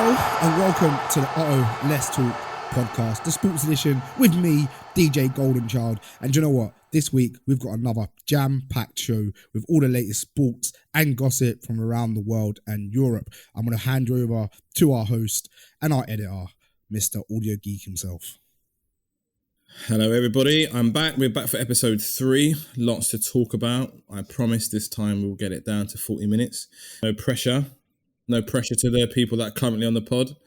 And welcome to the Otto Let's Talk podcast, the sports edition with me, DJ Goldenchild. And you know what? This week we've got another jam-packed show with all the latest sports and gossip from around the world and Europe. I'm going to hand you over to our host and our editor, Mr. Audio Geek himself. Hello everybody, I'm back. We're back for episode 3. Lots to talk about. I promise this time we'll get it down to 40 minutes. No pressure to the people that are currently on the pod.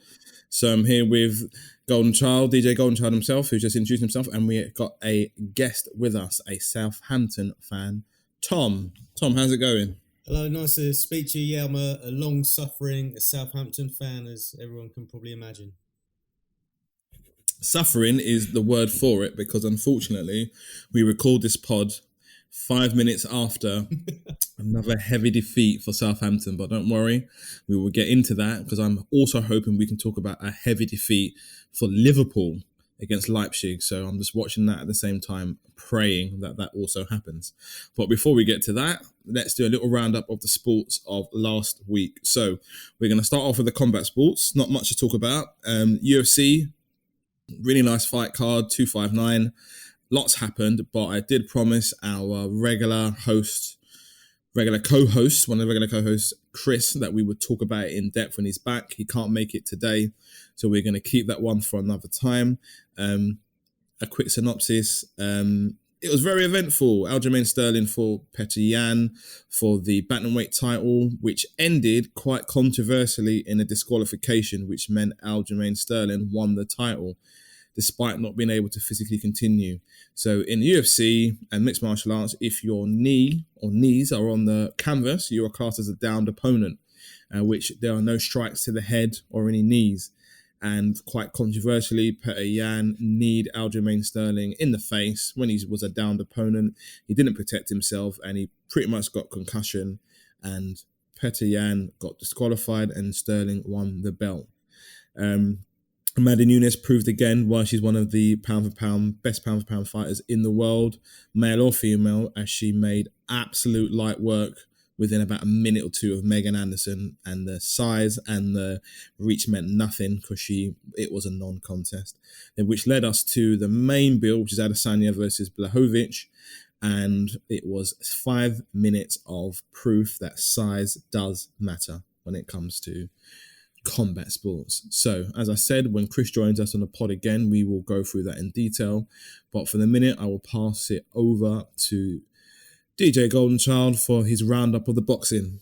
So I'm here with Goldenchild, DJ Goldenchild himself, who just introduced himself, and we got a guest with us, a Southampton fan, Tom. Tom, how's it going? Hello, nice to speak to you. Yeah, I'm a long-suffering Southampton fan, as everyone can probably imagine. Suffering is the word for it, because unfortunately we record this pod 5 minutes after another heavy defeat for Southampton. But don't worry, we will get into that, because I'm also hoping we can talk about a heavy defeat for Liverpool against Leipzig. So I'm just watching that at the same time, praying that that also happens. But before we get to that, let's do a little roundup of the sports of last week. So we're going to start off with the combat sports. Not much to talk about. UFC, really nice fight card, 259. Lots happened, but I did promise our regular co-host, one of the regular co-hosts, Chris, that we would talk about it in depth when he's back. He can't make it today, so we're going to keep that one for another time. A quick synopsis. It was very eventful. Aljamain Sterling fought Petr Yan for the bantamweight title, which ended quite controversially in a disqualification, which meant Aljamain Sterling won the title, despite not being able to physically continue. So in UFC and mixed martial arts, if your knee or knees are on the canvas, you are classed as a downed opponent, which there are no strikes to the head or any knees. And quite controversially, Petr Yan kneed Aljamain Sterling in the face when he was a downed opponent. He didn't protect himself and he pretty much got concussion, and Petr Yan got disqualified and Sterling won the belt. Amanda Nunes proved again why she's one of the best pound for pound fighters in the world, male or female, as she made absolute light work within about a minute or two of Megan Anderson, and the size and the reach meant nothing because it was a non-contest, which led us to the main bill, which is Adesanya versus Blachowicz, and it was 5 minutes of proof that size does matter when it comes to combat sports. So, as I said, when Chris joins us on the pod again, we will go through that in detail. But for the minute, I will pass it over to DJ Goldenchild for his roundup of the boxing.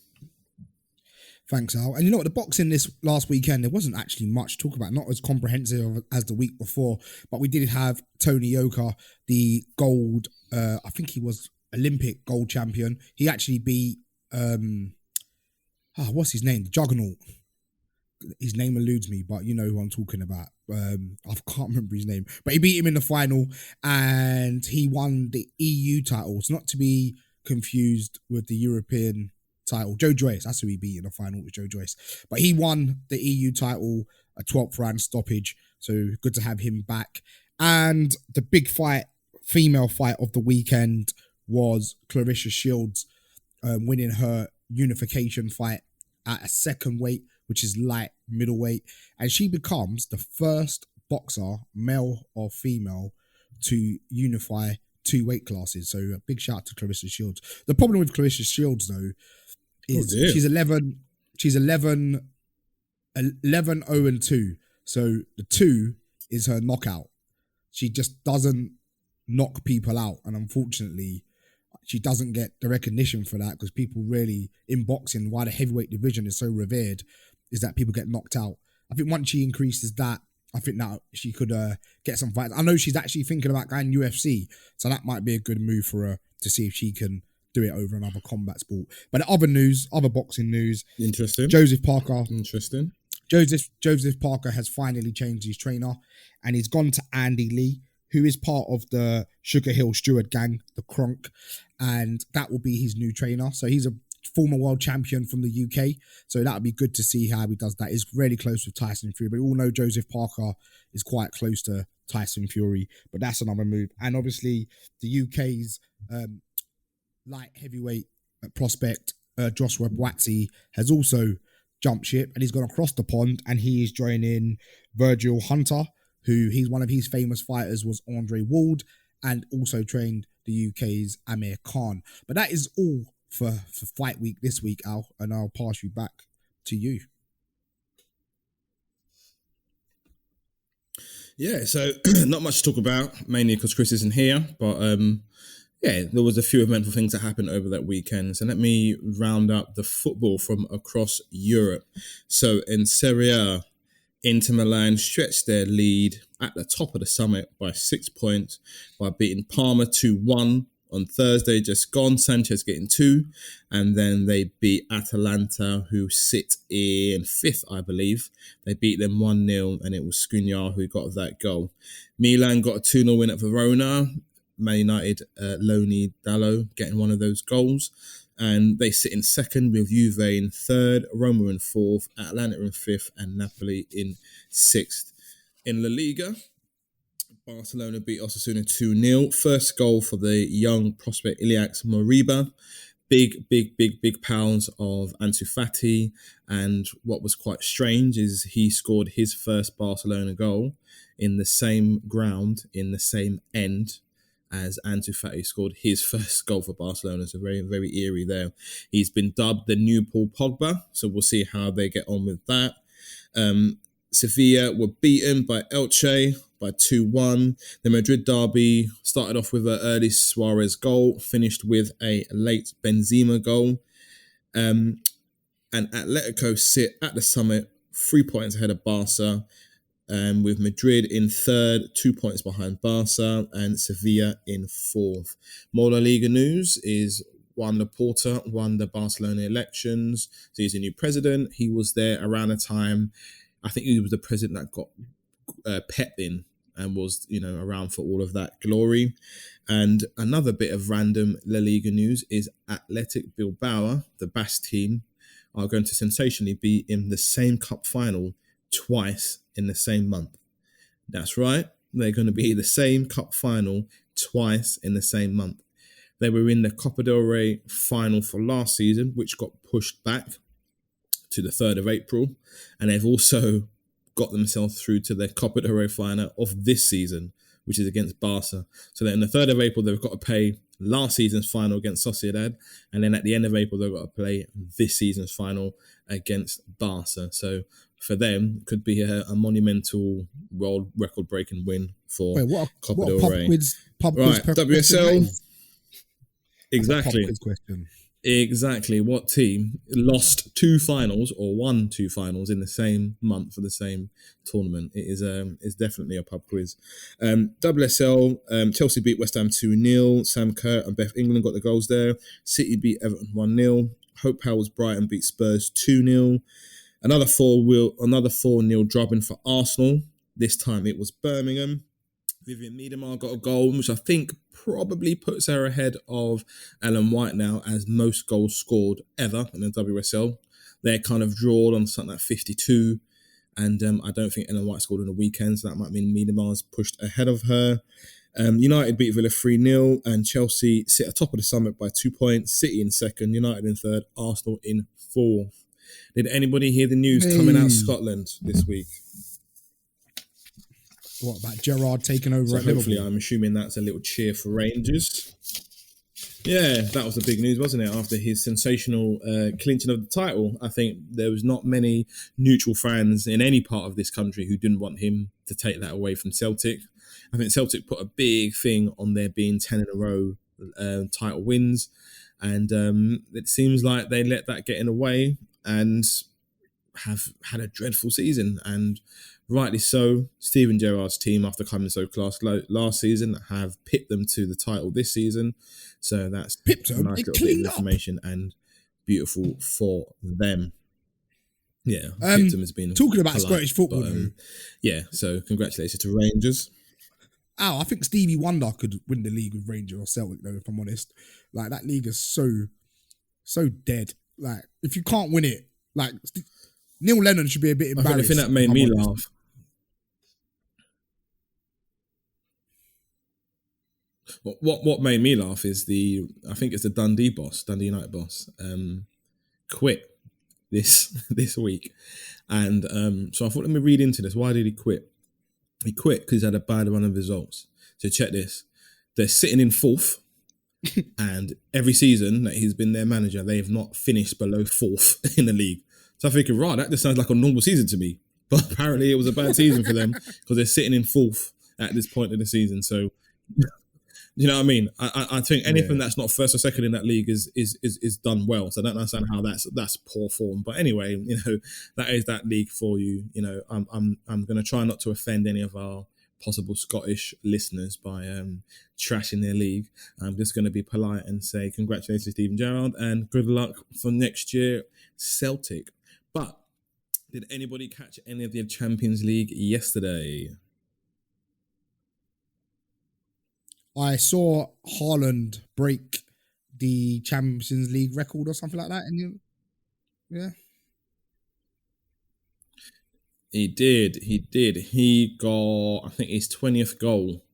Thanks, Al. And you know what? The boxing this last weekend, there wasn't actually much to talk about, not as comprehensive as the week before, but we did have Tony Yoka, the gold, I think he was Olympic gold champion. He actually beat, what's his name? The Juggernaut. His name eludes me, but you know who I'm talking about. I can't remember his name, but he beat him in the final and he won the EU title. It's not to be confused with the European title. Joe Joyce, that's who he beat in the final, was Joe Joyce. But he won the EU title, a 12th round stoppage. So good to have him back. And the big fight, female fight of the weekend, was Claressa Shields winning her unification fight at a second weight, which is light middleweight, and she becomes the first boxer, male or female, to unify 2 weight classes. So a big shout out to Claressa Shields. The problem with Claressa Shields though is she's 11 0-2. So the 2 is her knockout. She just doesn't knock people out, and unfortunately she doesn't get the recognition for that, because people really, in boxing, why the heavyweight division is so revered, is that people get knocked out. I think once she increases that, I think that she could get some fights. I know she's actually thinking about going UFC, so that might be a good move for her to see if she can do it over another combat sport. But the other boxing news. Interesting. Joseph Parker. Interesting. Joseph Parker has finally changed his trainer, and he's gone to Andy Lee, who is part of the Sugar Hill Stewart gang, the Kronk, and that will be his new trainer. So he's a former world champion from the UK, so that would be good to see how he does that. He's really close with Tyson Fury, but we all know Joseph Parker is quite close to Tyson Fury, but that's another move. And obviously the UK's light heavyweight prospect Joshua Buatsi has also jumped ship and he's gone across the pond and he is joining Virgil Hunter, who he's one of his famous fighters was Andre Ward and also trained the UK's Amir Khan. But that is all for fight week this week, Al, and I'll pass you back to you. Yeah, so not much to talk about, mainly because Chris isn't here, but yeah, there was a few eventful things that happened over that weekend. So let me round up the football from across Europe. So in Serie A, Inter Milan stretched their lead at the top of the summit by 6 points by beating Parma 2-1 on Thursday, just gone. Sanchez getting 2. And then they beat Atalanta, who sit in 5th, I believe. They beat them 1-0, and it was Skriniar who got that goal. Milan got a 2-0 win at Verona. Man United, Loni Dallo getting one of those goals. And they sit in 2nd with Juve in 3rd, Roma in 4th, Atlanta in 5th, and Napoli in 6th. In La Liga, Barcelona beat Osasuna 2-0. First goal for the young prospect Iliax Moriba. Big pounds of Ansu Fati. And what was quite strange is he scored his first Barcelona goal in the same ground, in the same end, as Ansu Fati scored his first goal for Barcelona. So very, very eerie there. He's been dubbed the new Paul Pogba, so we'll see how they get on with that. Sevilla were beaten by Elche by 2-1. The Madrid derby started off with an early Suarez goal, finished with a late Benzema goal. And Atletico sit at the summit, 3 points ahead of Barca, with Madrid in 3rd, 2 points behind Barca, and Sevilla in 4th. More La Liga news is Juan Laporta won the Barcelona elections. So he's a new president. He was there around the time, I think he was the president that got Pep in and was, around for all of that glory. And another bit of random La Liga news is Athletic Bilbao, the Basque team, are going to sensationally be in the same cup final twice in the same month. That's right. They're going to be the same cup final twice in the same month. They were in the Copa del Rey final for last season, which got pushed back to the 3rd of April. And they've also got themselves through to the Copa del Rey final of this season, which is against Barca. So then on the 3rd of April, they've got to play last season's final against Sociedad. And then at the end of April, they've got to play this season's final against Barca. So for them, it could be a monumental world record-breaking win for Copa del Rey. Right, WSL. Exactly. Pop quiz question. Exactly. What team lost 2 finals or won 2 finals in the same month for the same tournament? It is it's definitely a pub quiz. WSL, Chelsea beat West Ham 2-0. Sam Kerr and Beth England got the goals there. City beat Everton 1-0. Hope Howells Brighton beat Spurs 2-0. Another 4-0 drubbing for Arsenal. This time it was Birmingham. Vivian Miedemar got a goal, which I think probably puts her ahead of Ellen White now as most goals scored ever in the WSL. They're kind of drawn on something like 52, and I don't think Ellen White scored on the weekend, so that might mean Miedemar's pushed ahead of her. United beat Villa 3-0, and Chelsea sit atop of the summit by 2 points. City in 2nd, United in 3rd, Arsenal in 4th. Did anybody hear the news coming out of Scotland this week? What about Gerrard taking over So at hopefully, Liverpool? I'm assuming that's a little cheer for Rangers. Yeah, that was the big news, wasn't it? After his sensational clinching of the title, I think there was not many neutral fans in any part of this country who didn't want him to take that away from Celtic. I think Celtic put a big thing on there being 10 in a row title wins, and it seems like they let that get in the way and have had a dreadful season, and rightly so. Steven Gerrard's team, after coming so close last season, have pipped them to the title this season. So that's a nice little bit of information and beautiful for them. Yeah, pipped them has been talking about polite, Scottish football. but, yeah, so congratulations to Rangers. I think Stevie Wonder could win the league with Rangers or Celtic, though, if I'm honest. Like, that league is so dead. Like, if you can't win it, like, Neil Lennon should be a bit embarrassed. I think the thing that made me laugh. What made me laugh is I think it's the Dundee United boss, quit this week, and so I thought, let me read into this. Why did he quit? He quit because he had a bad run of results. So check this: they're sitting in fourth, and every season that he's been their manager, they have not finished below fourth in the league. So I'm thinking, right, that just sounds like a normal season to me. But apparently, it was a bad season for them because they're sitting in fourth at this point of the season. So. You know what I mean? I think anything that's not first or second in that league is done well. So I don't understand how that's poor form. But anyway, you know, that is that league for you. You know, I'm going to try not to offend any of our possible Scottish listeners by trashing their league. I'm just going to be polite and say congratulations, Stephen Gerrard, and good luck for next year, Celtic. But did anybody catch any of the Champions League yesterday? I saw Haaland break the Champions League record or something like that. And yeah, he did. He got, I think, his 20th goal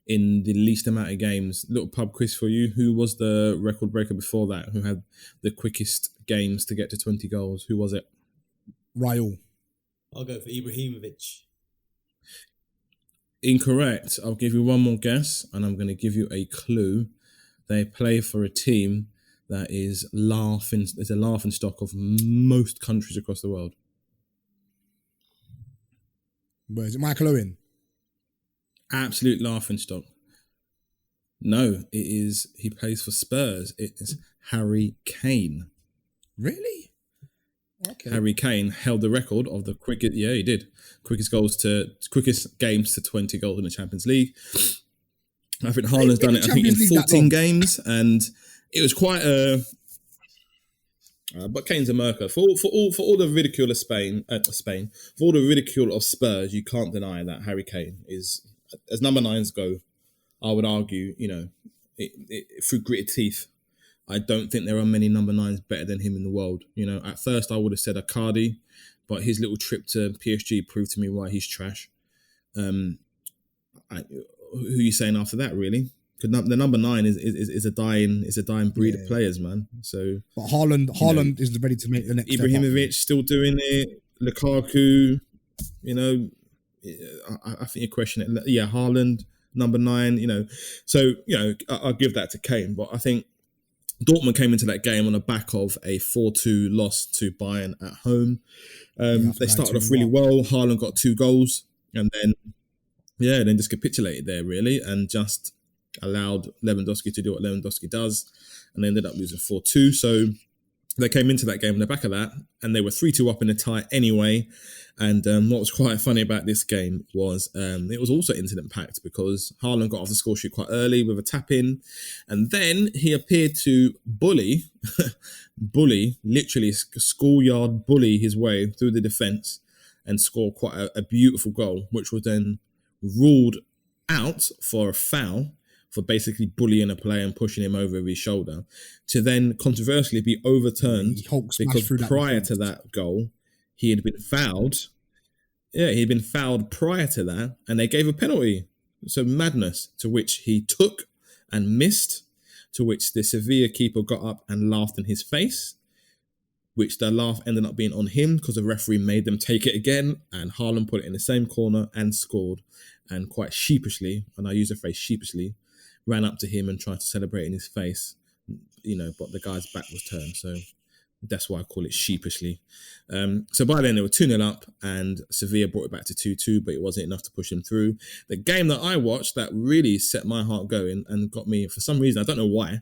in the least amount of games. Little pub quiz for you. Who was the record breaker before that? Who had the quickest games to get to 20 goals? Who was it? Raul. I'll go for Ibrahimovic. Incorrect. I'll give you one more guess, and I'm going to give you a clue. They play for a team that is a laughing stock of most countries across the world. Where is it? Michael Owen. Absolute laughing stock. No, it is. He plays for Spurs. It is Harry Kane. Really? Okay. Harry Kane held the record of the quickest. Yeah, he did. Quickest games to 20 goals in the Champions League. I think Haaland's done it. I think in 14 games, and it was quite a. But Kane's a merker. For all the ridicule of Spain, for all the ridicule of Spurs, you can't deny that Harry Kane is, as number nines go, I would argue, you know, through gritted teeth, I don't think there are many number nines better than him in the world. You know, at first I would have said Icardi, but his little trip to PSG proved to me why he's trash. Who are you saying after that, really? Because the number 9 is a dying breed of players, man. So, but Haaland is ready to make the next. Ibrahimovic still doing it. Lukaku, you know, I think you question it. Yeah, Haaland, number 9. You know, so you know, I'll give that to Kane, but I think Dortmund came into that game on the back of a 4-2 loss to Bayern at home. They started off really well. Haaland got 2 goals, and then just capitulated there really, and just allowed Lewandowski to do what Lewandowski does, and they ended up losing 4-2. So they came into that game on the back of that, and they were 3-2 up in a tie anyway. And what was quite funny about this game was it was also incident-packed because Haaland got off the score sheet quite early with a tap-in, and then he appeared to bully, literally schoolyard bully his way through the defence and score quite a beautiful goal, which was then ruled out for a foul for basically bullying a player and pushing him over his shoulder, to then controversially be overturned because prior to that goal, he had been fouled. Yeah, he'd been fouled prior to that, and they gave a penalty. So madness, to which he took and missed, to which the Sevilla keeper got up and laughed in his face, which the laugh ended up being on him because the referee made them take it again, and Haaland put it in the same corner and scored, and quite sheepishly, and I use the phrase sheepishly, ran up to him and tried to celebrate in his face, you know, but the guy's back was turned, so that's why I call it sheepishly. So by then they were 2-0 up, and Sevilla brought it back to 2-2, but it wasn't enough to push him through. The game that I watched that really set my heart going and got me, for some reason, I don't know why,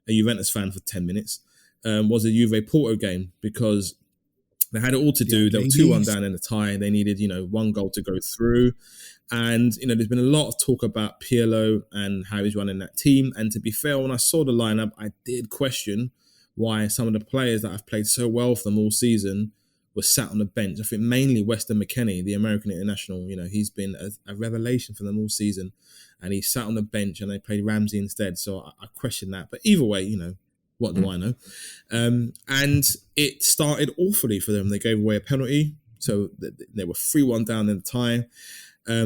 a Juventus fan for 10 minutes, was a Juve Porto game, because they had it all to do. They were 2-1 down in the tie. They needed, you know, 1 goal to go through. And, you know, there's been a lot of talk about Pirlo and how he's running that team. And to be fair, when I saw the lineup, I did question why some of the players that have played so well for them all season were sat on the bench. I think mainly Weston McKennie, the American international, you know, he's been a revelation for them all season. And he sat on the bench and they played Ramsey instead. So I question that. But either way, you know, what do I know? And it started awfully for them. They gave away a penalty. So they were 3-1 down in the tie.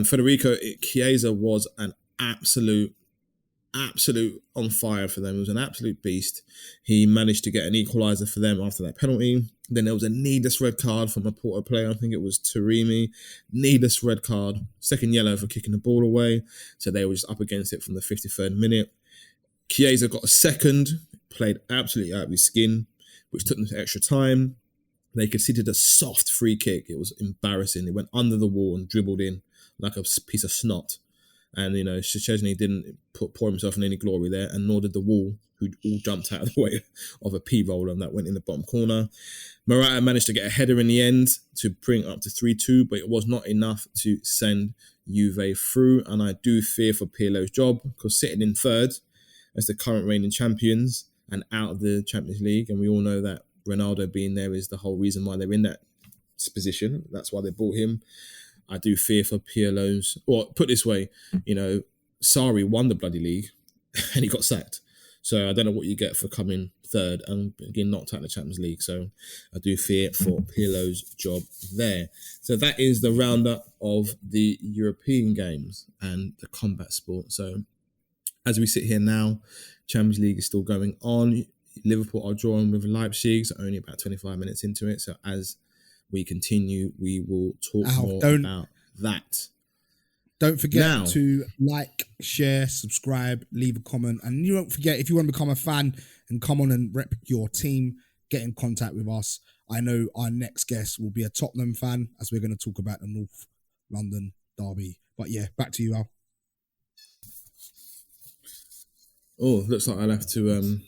Federico Chiesa was an absolute absolute on fire for them. He was an absolute beast. He managed to get an equaliser for them after that penalty. Then there was a needless red card from a Porto player. I think it was Taremi. Needless red card. Second yellow for kicking the ball away. So they were just up against it from the 53rd minute. Chiesa got a second. Played absolutely out of his skin, which took them to extra time. They conceded a soft free kick. It was embarrassing. It went under the wall and dribbled in like a piece of snot. And, Szczesny didn't pour himself in any glory there, and nor did the wall, who all jumped out of the way of a P-roller that went in the bottom corner. Morata managed to get a header in the end to bring up to 3-2, but it was not enough to send Juve through. And I do fear for Pirlo's job, because sitting in third as the current reigning champions and out of the Champions League, and we all know that Ronaldo being there is the whole reason why they're in that position. That's why they bought him. I do fear for Pirlo's, or put this way, Sarri won the bloody league and he got sacked. So I don't know what you get for coming third and getting knocked out of the Champions League. So I do fear for Pirlo's job there. So that is the roundup of the European games and the combat sport. So as we sit here now, Champions League is still going on. Liverpool are drawing with Leipzig, so only about 25 minutes into it. So as we continue, we will talk more about that. Don't forget to like, share, subscribe, leave a comment. And you don't forget, if you want to become a fan and come on and rep your team, get in contact with us. I know our next guest will be a Tottenham fan, as we're going to talk about the North London derby. But yeah, back to you, Al. Oh, looks like I'll have to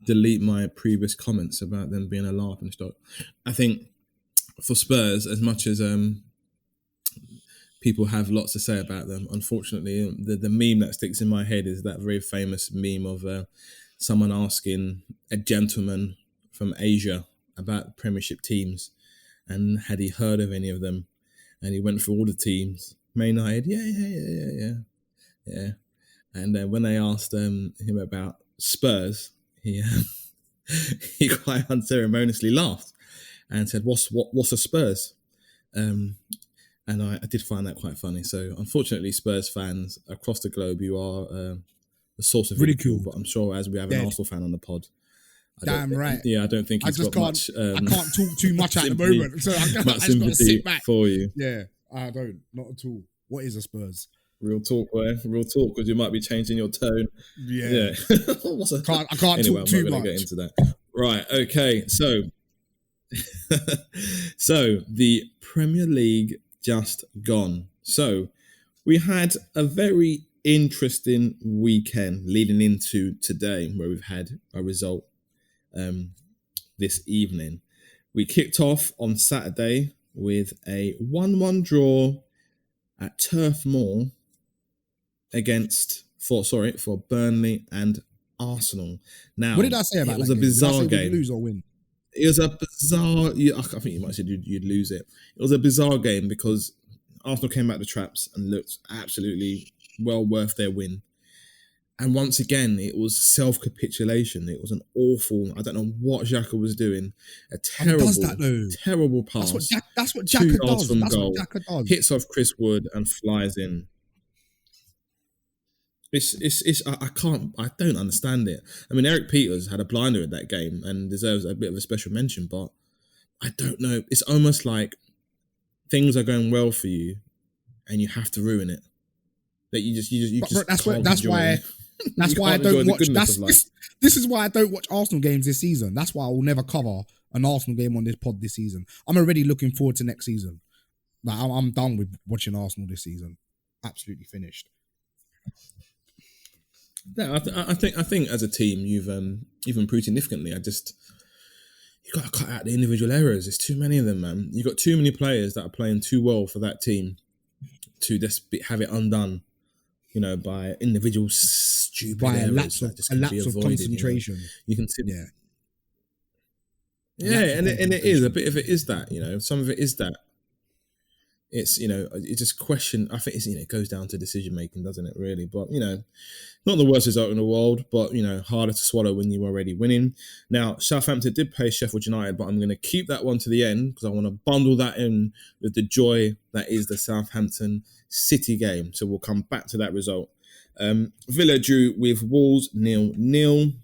delete my previous comments about them being a laughing stock. I think for Spurs, as much as people have lots to say about them, unfortunately, the meme that sticks in my head is that very famous meme of someone asking a gentleman from Asia about Premiership teams and had he heard of any of them, and he went through all the teams. Man United, yeah. And when they asked him about Spurs, he quite unceremoniously laughed and said, "What's a Spurs?" And I did find that quite funny. So unfortunately, Spurs fans across the globe, you are a source of ridicule. But I'm sure as we have an Arsenal fan on the pod, damn right. Yeah, I don't think he's got much. I can't talk too much at the moment, so I just got to sit back for you. Yeah, I don't, not at all. What is a Spurs? Real talk, real talk, because you might be changing your tone. Yeah. I can't anyway, talk too much. I'm not going to get into that. Right, okay, so the Premier League just gone. So we had a very interesting weekend leading into today, where we've had a result this evening. We kicked off on Saturday with a 1-1 draw at Turf Moor for Burnley and Arsenal. Now, what did I say about it? Was that a game? bizarre Did I say game. We'd lose or win? It was a bizarre. I think you might have said you'd lose it. It was a bizarre game because Arsenal came out the traps and looked absolutely well worth their win. And once again, it was self-capitulation. It was an awful. I don't know what Xhaka was doing. A terrible pass. That's what 2 Xhaka yards does. from That's goal. what Xhaka does. Hits off Chris Wood and flies in. I don't understand it. I mean, Eric Peters had a blinder at that game and deserves a bit of a special mention, but I don't know. It's almost like things are going well for you and you have to ruin it. That you just that's can't why I don't watch. This is why I don't watch Arsenal games this season. That's why I will never cover an Arsenal game on this pod this season. I'm already looking forward to next season. Like I'm done with watching Arsenal this season. Absolutely finished. No, I think as a team you've improved significantly. You got to cut out the individual errors. There's too many of them, man. You got too many players that are playing too well for that team to just have it undone. By individual stupid errors that just can be avoided. Concentration. You can see, and it is a bit of it is that. Some of it is that. It's it's just question. I think it goes down to decision making, doesn't it? Really, but not the worst result in the world, but harder to swallow when you're already winning. Now, Southampton did play Sheffield United, but I'm going to keep that one to the end because I want to bundle that in with the joy that is the Southampton City game. So we'll come back to that result. Villa drew with Wolves 0-0.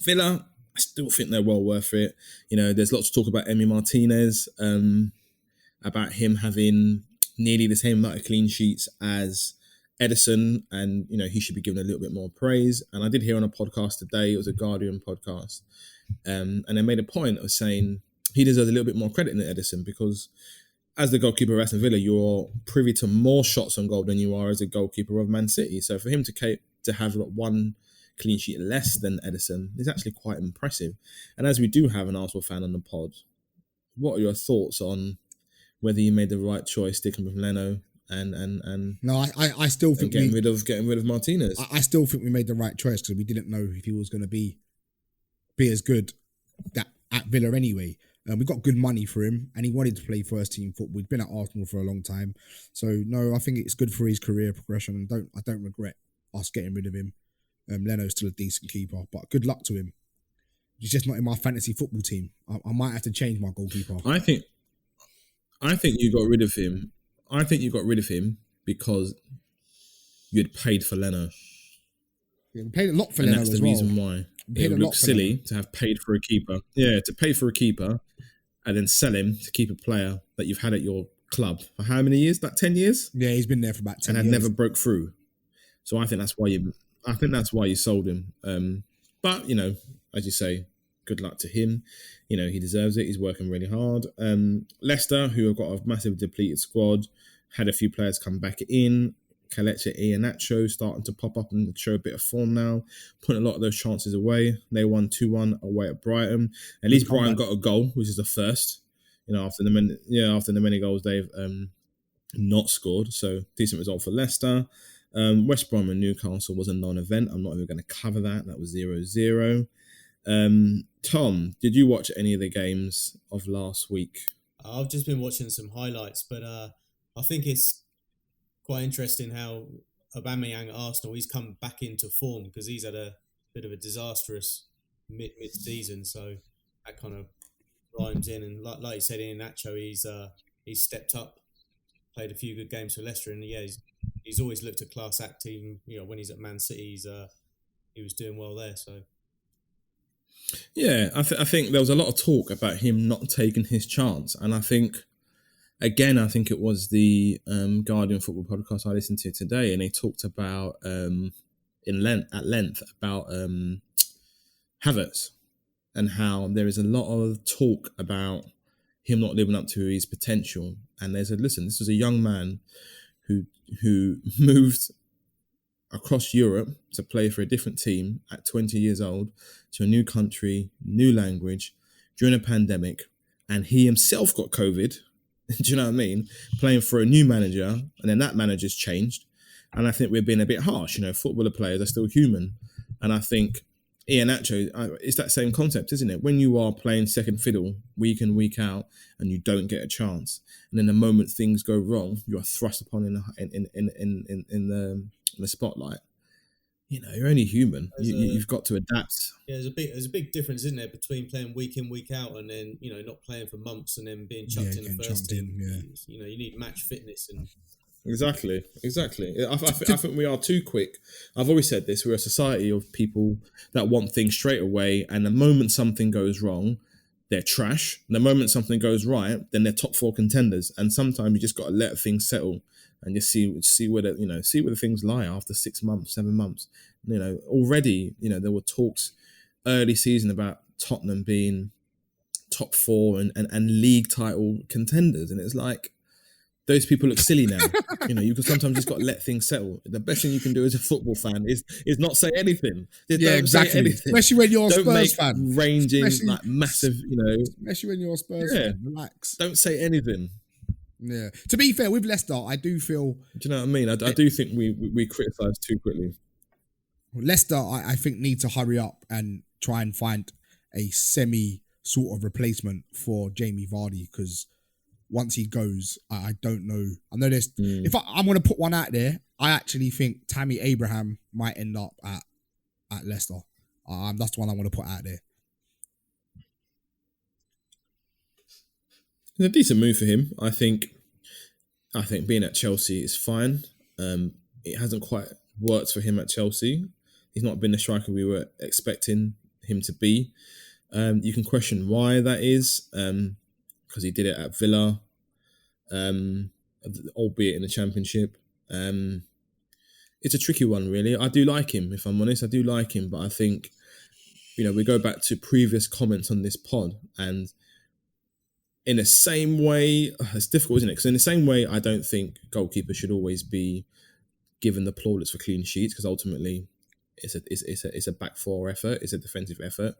Villa, I still think they're well worth it. You know, there's lots of talk about Emi Martinez, about him having nearly the same amount of clean sheets as Edison, and you know he should be given a little bit more praise. And I did hear on a podcast today, it was a Guardian podcast, and they made a point of saying he deserves a little bit more credit than Edison, because as the goalkeeper of Aston Villa, you're privy to more shots on goal than you are as a goalkeeper of Man City. So for him to have one clean sheet less than Edison is actually quite impressive. And as we do have an Arsenal fan on the pod, what are your thoughts on whether you made the right choice sticking with Leno and No, I still think getting rid of Martinez? I still think we made the right choice, because we didn't know if he was going to be as good at Villa anyway. We got good money for him, and he wanted to play first team football. He'd been at Arsenal for a long time, so no, I think it's good for his career progression, and I don't regret us getting rid of him. Leno's still a decent keeper, but good luck to him. He's just not in my fantasy football team. I might have to change my goalkeeper. I think you got rid of him. I think you got rid of him because you had paid for Leno. Yeah, we paid a lot for and Leno that's as the well. reason why. It would look silly to have paid for a keeper. Yeah, to pay for a keeper and then sell him to keep a player that you've had at your club for how many years? About 10 years? Yeah, he's been there for about 10 years. And had never broke through. So I think that's why you sold him. But, you know, as you say, good luck to him. You know, he deserves it. He's working really hard. Leicester, who have got a massive depleted squad, had a few players come back in. Kelechi Iheanacho starting to pop up and show a bit of form now, putting a lot of those chances away. They won 2-1 away at Brighton. At least Brighton got a goal, which is the first. You know, after the many goals they've not scored. So decent result for Leicester. West Brom and Newcastle was a non-event. I'm not even going to cover that. That was 0-0. Tom, did you watch any of the games of last week? I've just been watching some highlights, but I think it's quite interesting how Aubameyang at Arsenal, he's come back into form, because he's had a bit of a disastrous mid-season, so that kind of rhymes in. And like you said, Iheanacho, he's stepped up, played a few good games for Leicester, and yeah, he's always looked a class act. Even, you know, when he's at Man City, he was doing well there. So yeah, I think there was a lot of talk about him not taking his chance, and I think it was the Guardian football podcast I listened to today, and they talked about at length about Havertz and how there is a lot of talk about him not living up to his potential. And they said, listen, this was a young man who moved across Europe to play for a different team at 20 years old, to a new country, new language, during a pandemic, and he himself got COVID. Do you know what I mean? Playing for a new manager, and then that manager's changed. And I think we're being a bit harsh. You know, footballer players are still human. And I think Iheanacho, it's that same concept, isn't it? When you are playing second fiddle week in, week out, and you don't get a chance, and then the moment things go wrong, you are thrust upon in the spotlight. You know, you're only human. You've got to adapt. Yeah, there's a big difference, isn't there, between playing week in, week out, and then, you know, not playing for months and then being chucked in the first team. You know, you need match fitness and. Exactly. I think we are too quick. I've always said this: we're a society of people that want things straight away, and the moment something goes wrong, they're trash. And the moment something goes right, then they're top 4 contenders. And sometimes you just got to let things settle and just see where the things lie after 6 months, 7 months. You know, already, you know, there were talks early season about Tottenham being top 4 and league title contenders, and it's like, those people look silly now. You know, you can sometimes just got to let things settle. The best thing you can do as a football fan is not say anything. Just don't exactly. Say anything. Especially when you're a don't Spurs fan. Ranging like massive, you know. Especially when you're a Spurs fan. Relax. Don't say anything. Yeah. To be fair, with Leicester, I do feel. Do you know what I mean? I do think we criticise too quickly. Leicester, I think, need to hurry up and try and find a semi sort of replacement for Jamie Vardy, because once he goes, I don't know. I know there's. If I'm going to put one out there, I actually think Tammy Abraham might end up at Leicester. That's the one I want to put out there. It's a decent move for him. I think being at Chelsea is fine. It hasn't quite worked for him at Chelsea. He's not been the striker we were expecting him to be. You can question why that is, because he did it at Villa, albeit in the Championship. It's a tricky one, really. I do like him, if I'm honest. I do like him, but I think, we go back to previous comments on this pod, and in the same way, it's difficult, isn't it? Because in the same way, I don't think goalkeepers should always be given the plaudits for clean sheets, because ultimately, it's a back four effort, it's a defensive effort.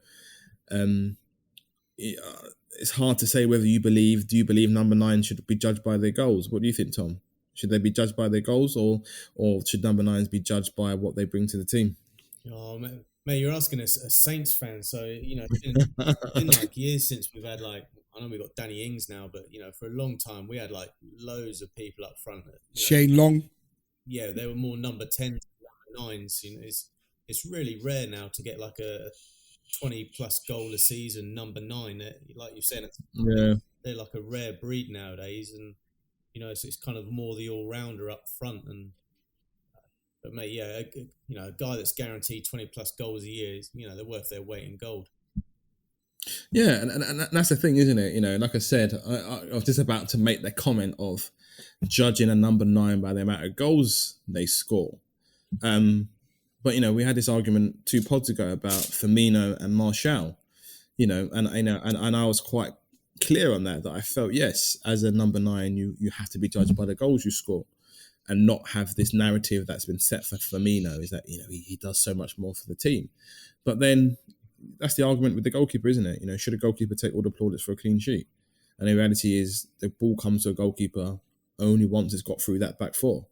It's hard to say whether do you believe number 9 should be judged by their goals? What do you think, Tom? Should they be judged by their goals, or should number 9s be judged by what they bring to the team? Oh, mate, you're asking a Saints fan, so it's been like years since we've had I know we've got Danny Ings now, but for a long time we had loads of people up front. Shane Long. Yeah, they were more number 10s, number 9s. It's really rare now to get a 20+ goal a season number 9. Like you said, they're like a rare breed nowadays, and it's kind of more the all-rounder up front. But mate, yeah, a guy that's guaranteed 20+ goals a year is, they're worth their weight in gold. Yeah, and that's the thing, isn't it? Like I said, I was just about to make the comment of judging a number 9 by the amount of goals they score. But we had this argument 2 pods ago about Firmino and Martial, and I was quite clear on that I felt, yes, as a number 9, you have to be judged by the goals you score, and not have this narrative that's been set for Firmino is that he does so much more for the team. But then that's the argument with the goalkeeper, isn't it? Should a goalkeeper take all the plaudits for a clean sheet? And the reality is the ball comes to a goalkeeper only once it's got through that back four.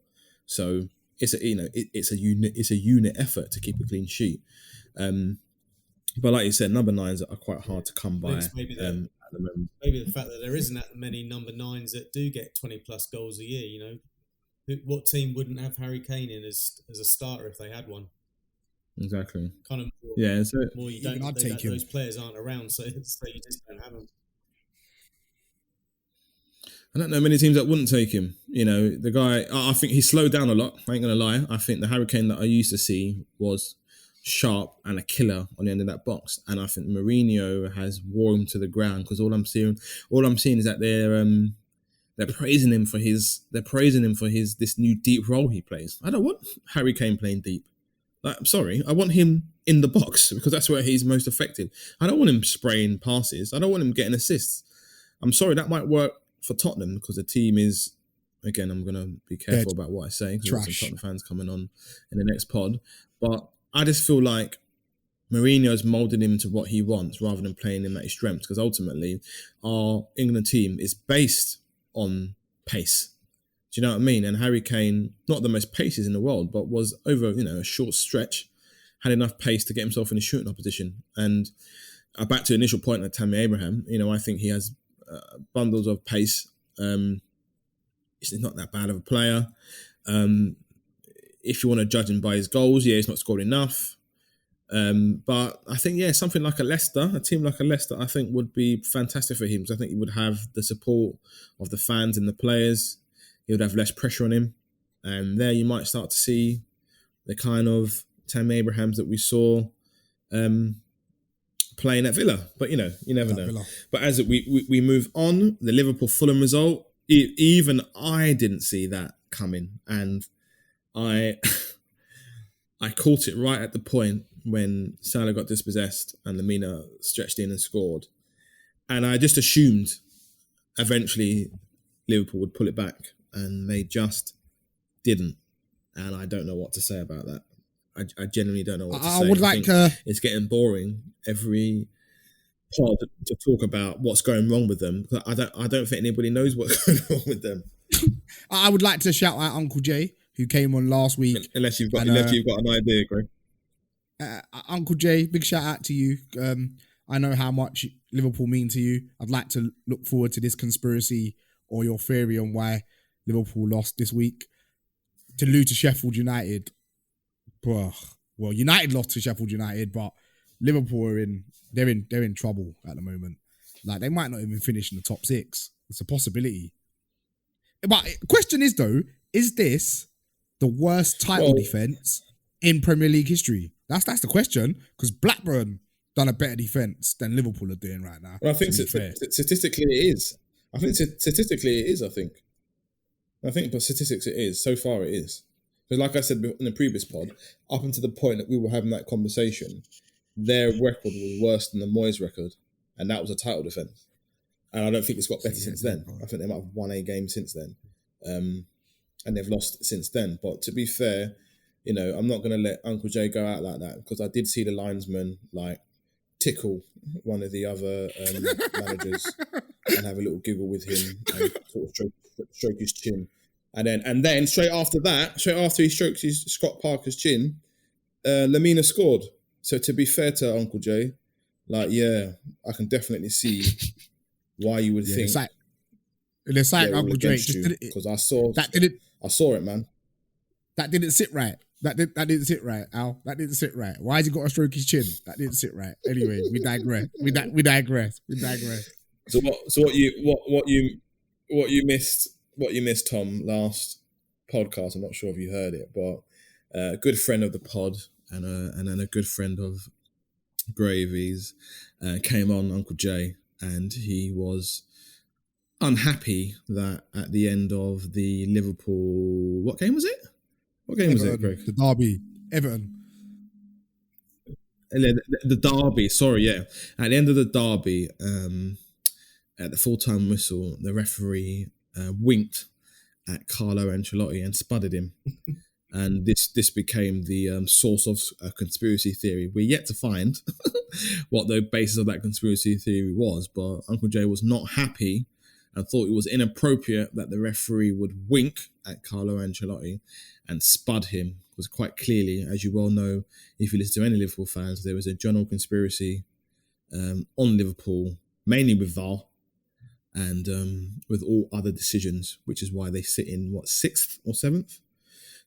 So it's a unit effort to keep a clean sheet. But like you said, number 9s are quite hard to come by. Maybe the fact that there isn't that many number 9s that do get 20+ goals a year. What team wouldn't have Harry Kane in as a starter if they had one? Exactly. Kind of more, yeah. So more you don't. Those players aren't around, so you just don't have them. I don't know many teams that wouldn't take him. The guy, I think he slowed down a lot. I ain't going to lie. I think the Harry Kane that I used to see was sharp and a killer on the end of that box. And I think Mourinho has wore him to the ground, because all I'm seeing is that they're praising him for this new deep role he plays. I don't want Harry Kane playing deep. I'm sorry. I want him in the box, because that's where he's most effective. I don't want him spraying passes. I don't want him getting assists. I'm sorry, that might work for Tottenham, because the team is, again, I'm going to be careful about what I say, because there's some Tottenham fans coming on in the next pod. But I just feel like Mourinho's moulded him to what he wants rather than playing him at his strengths, because ultimately our England team is based on pace. Do you know what I mean? And Harry Kane, not the most paces in the world, but was over a short stretch, had enough pace to get himself in a shooting opposition. And back to the initial point of Tammy Abraham, I think he has bundles of pace. He's not that bad of a player. If you want to judge him by his goals, he's not scored enough. But I think, something like a team like a Leicester, I think would be fantastic for him, because I think he would have the support of the fans and the players. He would have less pressure on him. And there you might start to see the kind of Tammy Abrahams that we saw playing at Villa. But, you never know. Villa. But as we move on, the Liverpool-Fulham result, even I didn't see that coming. And I caught it right at the point when Salah got dispossessed and Lamina stretched in and scored. And I just assumed eventually Liverpool would pull it back, and they just didn't. And I don't know what to say about that. I genuinely don't know what to say. I would like to... It's getting boring every pod to talk about what's going wrong with them. I don't think anybody knows what's going on with them. I would like to shout out Uncle Jay, who came on last week. Unless you've got an idea, Greg. Uncle Jay, big shout out to you. I know how much Liverpool mean to you. I'd like to look forward to this conspiracy or your theory on why Liverpool lost this week. To lose to Sheffield United. Well, United lost to Sheffield United, but Liverpool are they're in trouble at the moment. Like, they might not even finish in the top 6. It's a possibility. But the question is, though, is this the worst title defense in Premier League history? That's the question. Because Blackburn done a better defense than Liverpool are doing right now. Well, I think to be fair. statistically it is. I think statistically it is. But statistics it is. So far it is. Because like I said in the previous pod, up until the point that we were having that conversation, their record was worse than the Moyes record, and that was a title defense. And I don't think it's got better since then. I think they might have won a game since then, and they've lost since then. But to be fair, I'm not going to let Uncle Jay go out like that, because I did see the linesman tickle one of the other managers and have a little giggle with him and sort of stroke his chin. And then straight after he strokes Scott Parker's chin, Lamina scored. So to be fair to Uncle Jay, I can definitely see why you would think. It's like Uncle Jay just did it, because I saw it, man. That didn't sit right. That didn't sit right, Al. That didn't sit right. Why has he got to stroke his chin? That didn't sit right. Anyway, we digress. We digress. So what you missed, Tom, last podcast? I'm not sure if you heard it, but a good friend of the pod and a good friend of Gravy's came on, Uncle Jay, and he was unhappy that at the end of the Liverpool, what game was it? What game was it, Greg? The derby, Everton. The derby, sorry, yeah. At the end of the derby, at the full-time whistle, the referee winked at Carlo Ancelotti and spudded him. And this became the source of a conspiracy theory. We're yet to find what the basis of that conspiracy theory was, but Uncle Jay was not happy and thought it was inappropriate that the referee would wink at Carlo Ancelotti and spud him. Because quite clearly, as you well know, if you listen to any Liverpool fans, there was a general conspiracy on Liverpool, mainly with VAR and with all other decisions, which is why they sit in, 6th or 7th?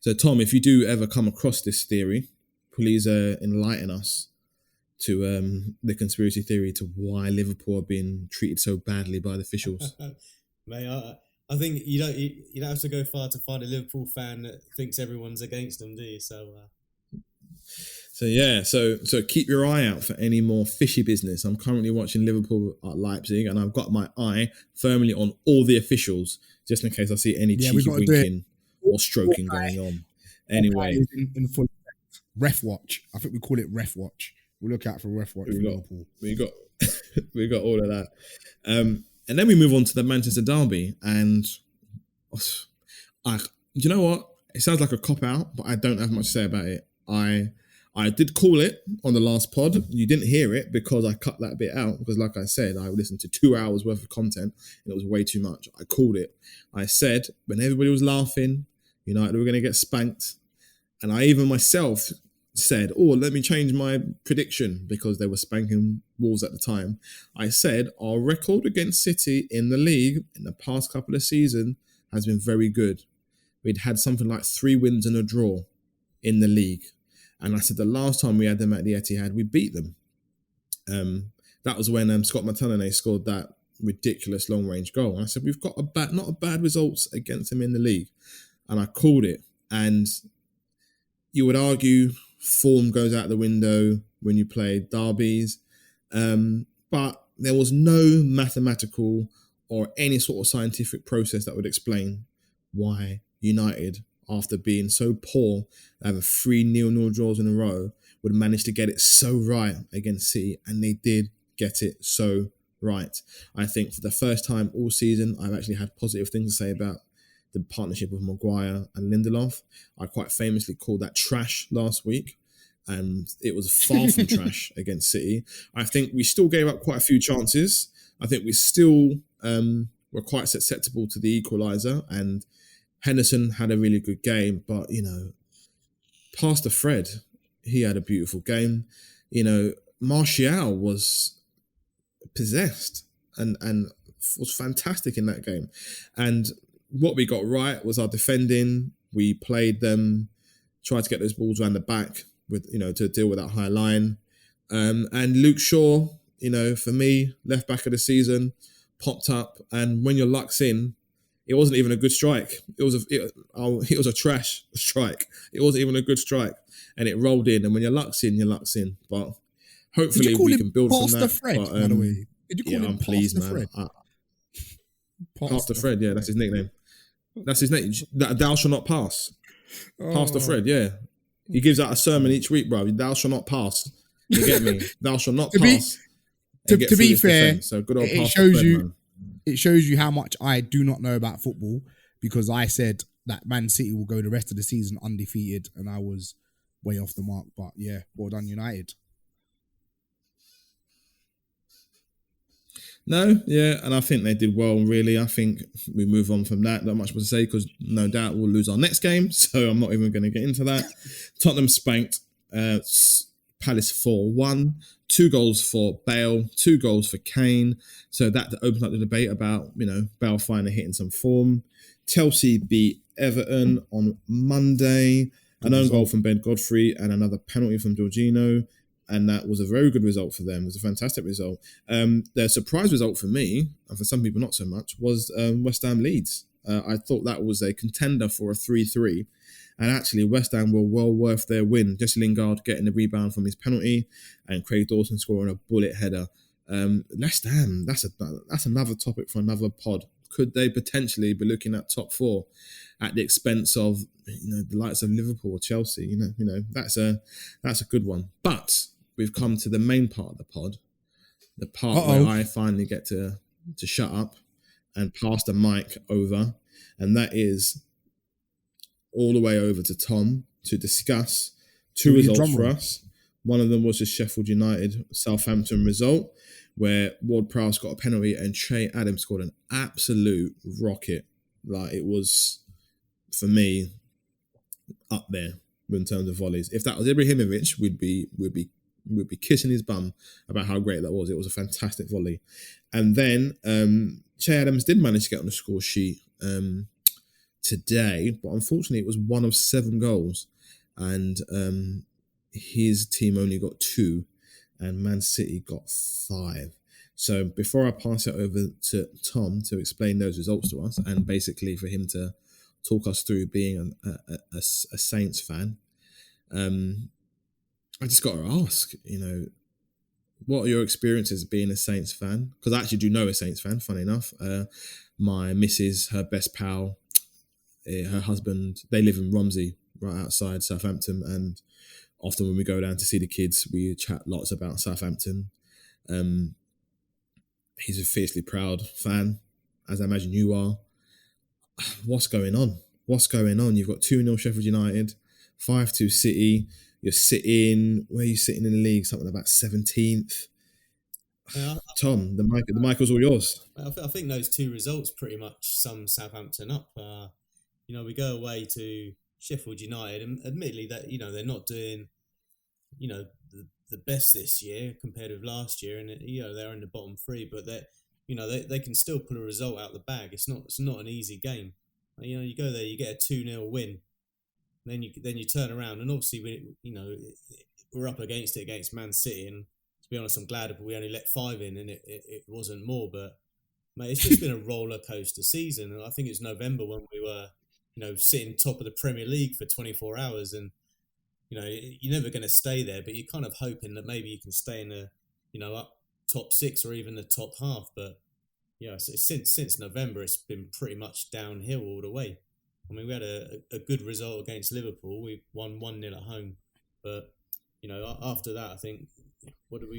So, Tom, if you do ever come across this theory, please enlighten us to the conspiracy theory to why Liverpool are being treated so badly by the officials. Mate, I think you don't have to go far to find a Liverpool fan that thinks everyone's against them, do you? So keep your eye out for any more fishy business. I'm currently watching Liverpool at Leipzig, and I've got my eye firmly on all the officials, just in case I see any cheeky winking or stroking going on. Anyway, in full ref watch. I think we call it ref watch. We'll look out for ref watch for Liverpool. We got all of that. And then we move on to the Manchester derby, and you know what? It sounds like a cop out, but I don't have much to say about it. I did call it on the last pod. You didn't hear it because I cut that bit out, because like I said, I listened to 2 hours worth of content and it was way too much. I called it. I said, when everybody was laughing, United were going to get spanked. And I even myself said, let me change my prediction, because they were spanking Wolves at the time. I said, our record against City in the league in the past couple of seasons has been very good. We'd had something like 3 wins and a draw in the league. And I said the last time we had them at the Etihad, we beat them. That was when Scott McTominay scored that ridiculous long-range goal. And I said, we've got not a bad results against them in the league. And I called it. And you would argue form goes out the window when you play derbies. But there was no mathematical or any sort of scientific process that would explain why United, after being so poor, having 3 0-0 draws in a row, would manage to get it so right against City. And they did get it so right. I think for the first time all season, I've actually had positive things to say about the partnership of Maguire and Lindelof. I quite famously called that trash last week, and it was far from trash against City. I think we still gave up quite a few chances. I think we still were quite susceptible to the equaliser, and Henderson had a really good game, but, Pastor Fred, he had a beautiful game. Martial was possessed and was fantastic in that game. And what we got right was our defending. We played them, tried to get those balls around the back with, to deal with that high line. And Luke Shaw, for me, left back of the season, popped up. And when your luck's in, It wasn't even a good strike. It was a trash strike. It wasn't even a good strike, and it rolled in. And when your luck's in, your luck's in. But Did you hopefully call we him can build from Pastor that. Fred, But by the way? Did you call yeah, him I'm pleased, Pastor man. Fred? Pastor Fred, yeah, that's his nickname. That's his name. Thou shall not pass. Pastor Fred, yeah. He gives out a sermon each week, bro. Thou shall not pass. You get me? Thou shall not To be- pass. And get To through be this fair, defense. So good old it Pastor shows Fred, you. man. It shows you how much I do not know about football, because I said that Man City will go the rest of the season undefeated, and I was way off the mark. But yeah, well done, United. No, yeah, and I think they did well, really. I think we move on from that. Not much more to say, because no doubt we'll lose our next game, so I'm not even going to get into that. Tottenham spanked Palace 4-1. 2 goals for Bale, 2 goals for Kane. So that opens up the debate about, Bale finally hitting some form. Chelsea beat Everton on Monday. An own goal from Ben Godfrey and another penalty from Jorginho. And that was a very good result for them. It was a fantastic result. The surprise result for me, and for some people not so much, was West Ham Leeds. I thought that was a contender for a 3-3. And actually, West Ham were well worth their win. Jesse Lingard getting the rebound from his penalty and Craig Dawson scoring a bullet header. West Ham, that's another topic for another pod. Could they potentially be looking at top 4 at the expense of the likes of Liverpool or Chelsea? That's a good one. But we've come to the main part of the pod, the part where I finally get to shut up and pass the mic over, and that is all the way over to Tom to discuss 2 results for us. One of them was the Sheffield United Southampton result, where Ward-Prowse got a penalty and Che Adams scored an absolute rocket. Like, it was, for me, up there in terms of volleys. If that was Ibrahimovic, we'd be kissing his bum about how great that was. It was a fantastic volley. And then Che Adams did manage to get on the score sheet today, but unfortunately it was 1 of 7 goals, and his team only got 2 and Man City got 5. So before I pass it over to Tom to explain those results to us, and basically for him to talk us through being a Saints fan, I just got to ask, what are your experiences being a Saints fan? Because I actually do know a Saints fan, funny enough. My missus, her best pal, her husband, they live in Romsey, right outside Southampton, and often when we go down to see the kids, we chat lots about Southampton. He's a fiercely proud fan, as I imagine you are. What's going on? You've got 2-0 Sheffield United, 5-2 City. You're sitting, where are you sitting in the league? Something about 17th. Tom, the mic was all yours. I think those 2 results pretty much sum Southampton up. We go away to Sheffield United, and admittedly that they're not doing the best this year compared with last year, and they're in the bottom 3, but they can still pull a result out of the bag. It's not an easy game. You go there, you get a 2-0 win, then you turn around, and obviously we're up against it against Man City, and to be honest, I'm glad we only let 5 in, and it wasn't more. But mate, it's just been a roller coaster season, and I think it's November when we were sitting top of the Premier League for 24 hours, and you're never going to stay there, but you're kind of hoping that maybe you can stay in the up top 6 or even the top half. But since November, it's been pretty much downhill all the way. I mean, we had a good result against Liverpool. We won 1-0 at home, but after that, I think what did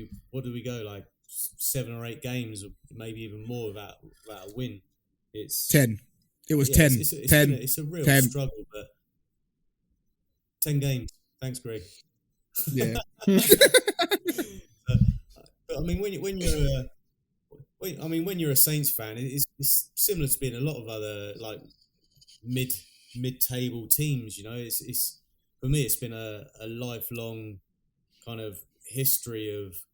we go, like 7 or 8 games, or maybe even more without a win. It's 10. It was 10. It's a real 10. struggle, but 10 games. Thanks, Greg. Yeah. But I mean, when you're a Saints fan, it's similar to being a lot of other like mid-table teams. It's for me, it's been a lifelong kind of history of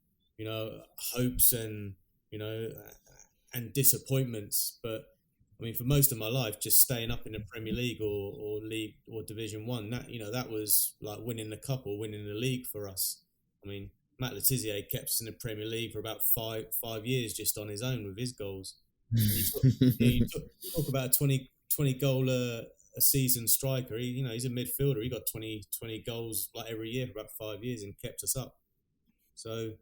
hopes and and disappointments. But I mean, for most of my life, just staying up in the Premier League or League or Division 1, that was like winning the cup or winning the league for us. I mean, Matt Letizia kept us in the Premier League for about five years just on his own with his goals. You talk about a 20 goal a season striker. He's a midfielder. He got 20 goals like every year for about 5 years and kept us up. So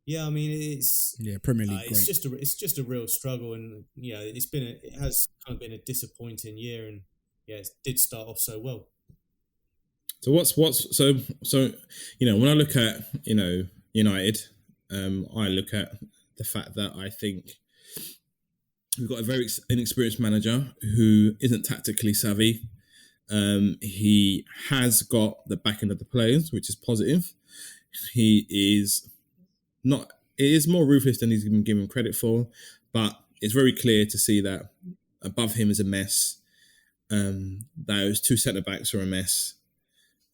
yeah, I mean it's Premier League great. It's just a real struggle, and it has kind of been a disappointing year, and it did start off so well. So when I look at United, I look at the fact that I think we've got a very inexperienced manager who isn't tactically savvy. He has got the backing of the players, which is positive. He is not. It is more ruthless than he's been given credit for, but it's very clear to see that above him is a mess. Those two centre backs are a mess.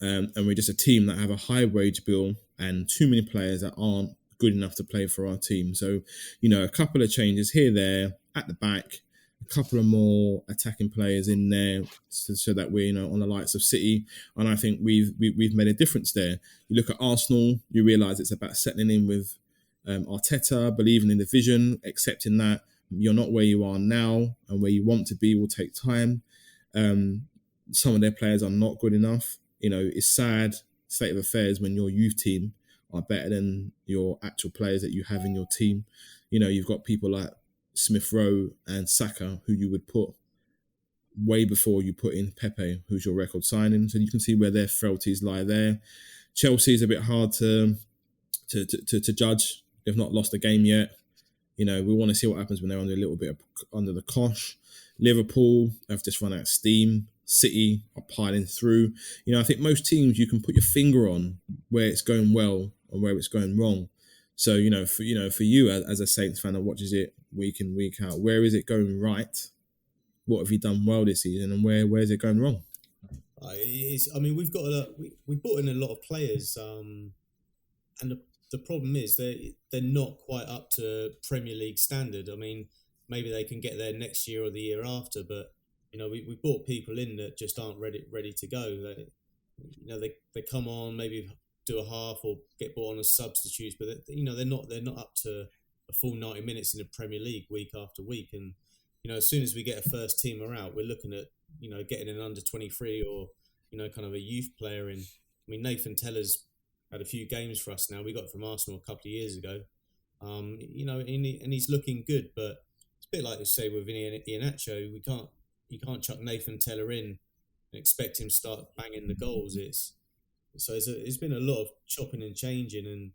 And we're just a team that have a high wage bill and too many players that aren't good enough to play for our team. So, a couple of changes here, there, at the back, a couple of more attacking players in there so that we're, on the likes of City. And I think we've made a difference there. You look at Arsenal, you realise it's about settling in with Arteta, believing in the vision, accepting that you're not where you are now and where you want to be will take time. Some of their players are not good enough. It's sad state of affairs when your youth team are better than your actual players that you have in your team. You've got people like Smith Rowe and Saka who you would put way before you put in Pepe, who's your record signing. So you can see where their frailties lie there. Chelsea is a bit hard to judge. They've not lost a game yet. We want to see what happens when they're under a little bit under the cosh. Liverpool have just run out of steam. City are piling through. I think most teams you can put your finger on where it's going well and where it's going wrong. So, for you as a Saints fan that watches it week in, week out, where is it going right? What have you done well this season, and where is it going wrong? We've got we brought in a lot of players, and the problem is they're not quite up to Premier League standard. I mean, maybe they can get there next year or the year after, but we brought people in that just aren't ready to go. They come on, maybe do a half or get brought on as substitutes, but they're not up to a full 90 minutes in the Premier League week after week. And as soon as we get a first teamer out, we're looking at getting an under 23 or kind of a youth player in. I mean, Nathan Teller's had a few games for us now. We got it from Arsenal a couple of years ago. And he's looking good, but it's a bit like they say with Iheanacho. You can't chuck Nathan Teller in and expect him to start banging the goals. It's been a lot of chopping and changing, and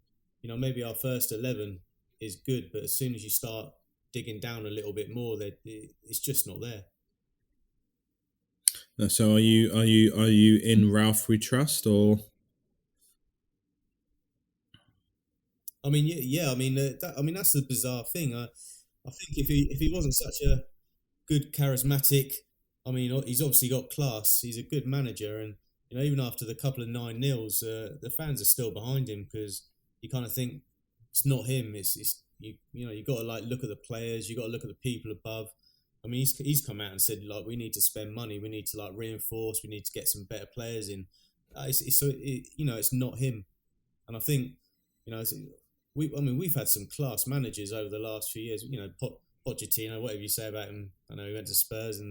maybe our first 11 is good, but as soon as you start digging down a little bit more, it's just not there. So are you in Ralph we trust, or? I mean, yeah. I mean, that's the bizarre thing. I think if he wasn't such a good, charismatic, he's obviously got class. He's a good manager, and even after the couple of 9-0s, the fans are still behind him because you kind of think it's not him. It's you got to look at the players. You got to look at the people above. I mean, he's come out and said we need to spend money. We need to reinforce. We need to get some better players in. It's not him, and I think we've had some class managers over the last few years. Pochettino, whatever you say about him. I know he went to Spurs,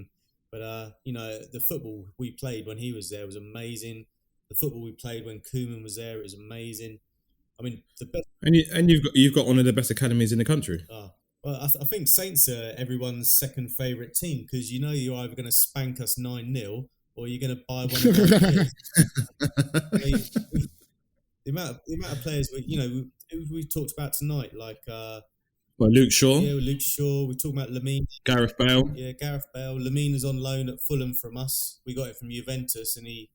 but the football we played when he was there was amazing. The football we played when Koeman was there, it was amazing. I mean, the best. And you've got one of the best academies in the country. Well, I think Saints are everyone's second favourite team because you're either going to spank us 9-0 or you're going to buy one of our players. The amount of players we talked about tonight, Luke Shaw. Yeah, Luke Shaw. We're talking about Lamine. Gareth Bale. Yeah, Gareth Bale. Lamine is on loan at Fulham from us. We got it from Juventus, and he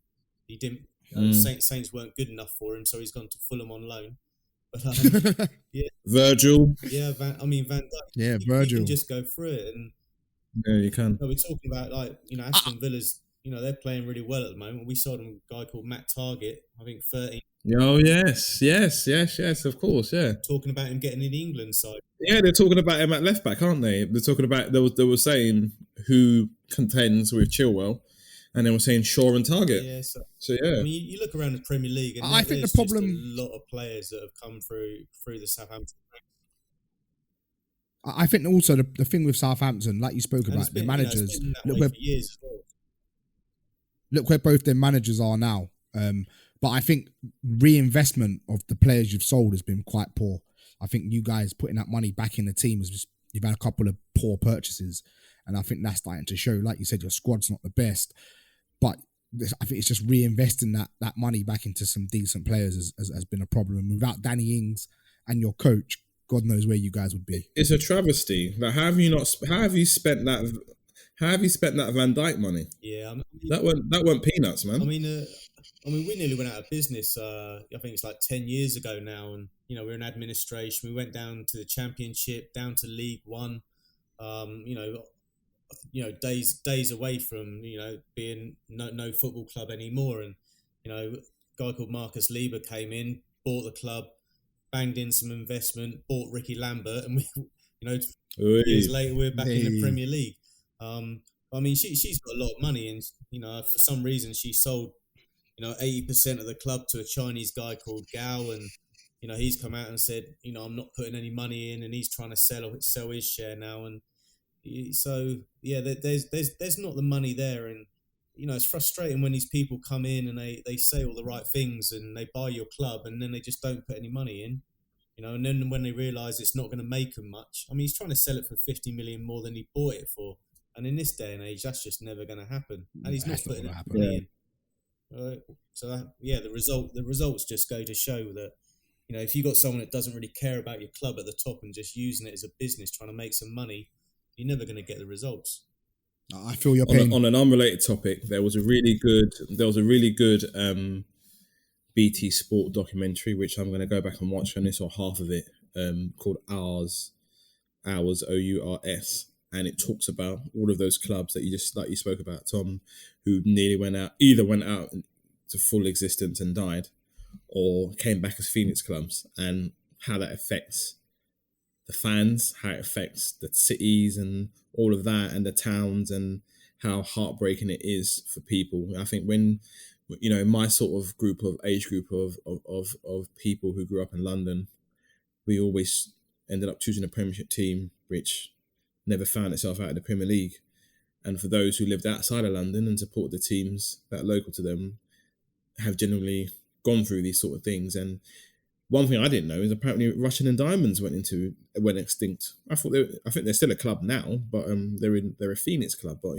didn't. Saints weren't good enough for him, so he's gone to Fulham on loan. But yeah, Virgil. Yeah, Van Dijk. Yeah, Virgil. You can just go through it, and yeah, you can. we're talking about Aston Villa's. They're playing really well at the moment. We sold them a guy called Matt Targett. I think 13. Oh yes, of course, yeah. Talking about him getting in the England side. Yeah, they're talking about him at left back, aren't they? They're talking about they were saying who contends with Chilwell, and they were saying Shaw and Targett. Yeah, so yeah. I mean, you look around the Premier League, and I think the problem just a lot of players that have come through the Southampton. I think also the thing with Southampton, like you spoke And about, the it's managers. been that Look way where for years as well. look where both their managers are now. But I think reinvestment of the players you've sold has been quite poor. I think you guys putting that money back in the team is just, you've had a couple of poor purchases, and I think that's starting to show. Like you said, your squad's not the best, but I think it's just reinvesting that money back into some decent players has been a problem. And without Danny Ings and your coach, God knows where you guys would be. It's a travesty. Like, how have you not? How have you spent that? How have you spent that Van Dijk money? Yeah, That weren't peanuts, man. I mean, we nearly went out of business. I think it's like 10 years ago now, and we're in administration. We went down to the Championship, down to League One. Days away from being no football club anymore. And a guy called Marcus Lieber came in, bought the club, banged in some investment, bought Ricky Lambert, and years later we're back in the Premier League. I mean, she's got a lot of money, and for some reason she sold 80% of the club to a Chinese guy called Gao, and he's come out and said I'm not putting any money in, and he's trying to sell his share now. And so yeah, there's not the money there, and it's frustrating when these people come in and they say all the right things and they buy your club, and then they just don't put any money in, and then when they realise it's not going to make them much. I mean, he's trying to sell it for 50 million more than he bought it for, and in this day and age, that's just never going to happen. And he's not putting any money in. The results just go to show that if you got someone that doesn't really care about your club at the top and just using it as a business trying to make some money, you're never going to get the results. I feel your pain. On an unrelated topic, there was a really good BT Sport documentary which I'm going to go back and watch, and this or half of it, called Ours OURS, and it talks about all of those clubs that you spoke about, Tom, who nearly either went out to full existence and died, or came back as Phoenix clubs, and how that affects the fans, how it affects the cities and all of that, and the towns, and how heartbreaking it is for people. I think when, my sort of age group of people who grew up in London, we always ended up choosing a Premiership team which never found itself out in the Premier League. And for those who lived outside of London and support the teams that are local to them, have generally gone through these sort of things. And one thing I didn't know is apparently Russian and Diamonds went extinct. I think they're still a club now, but they're a Phoenix club. But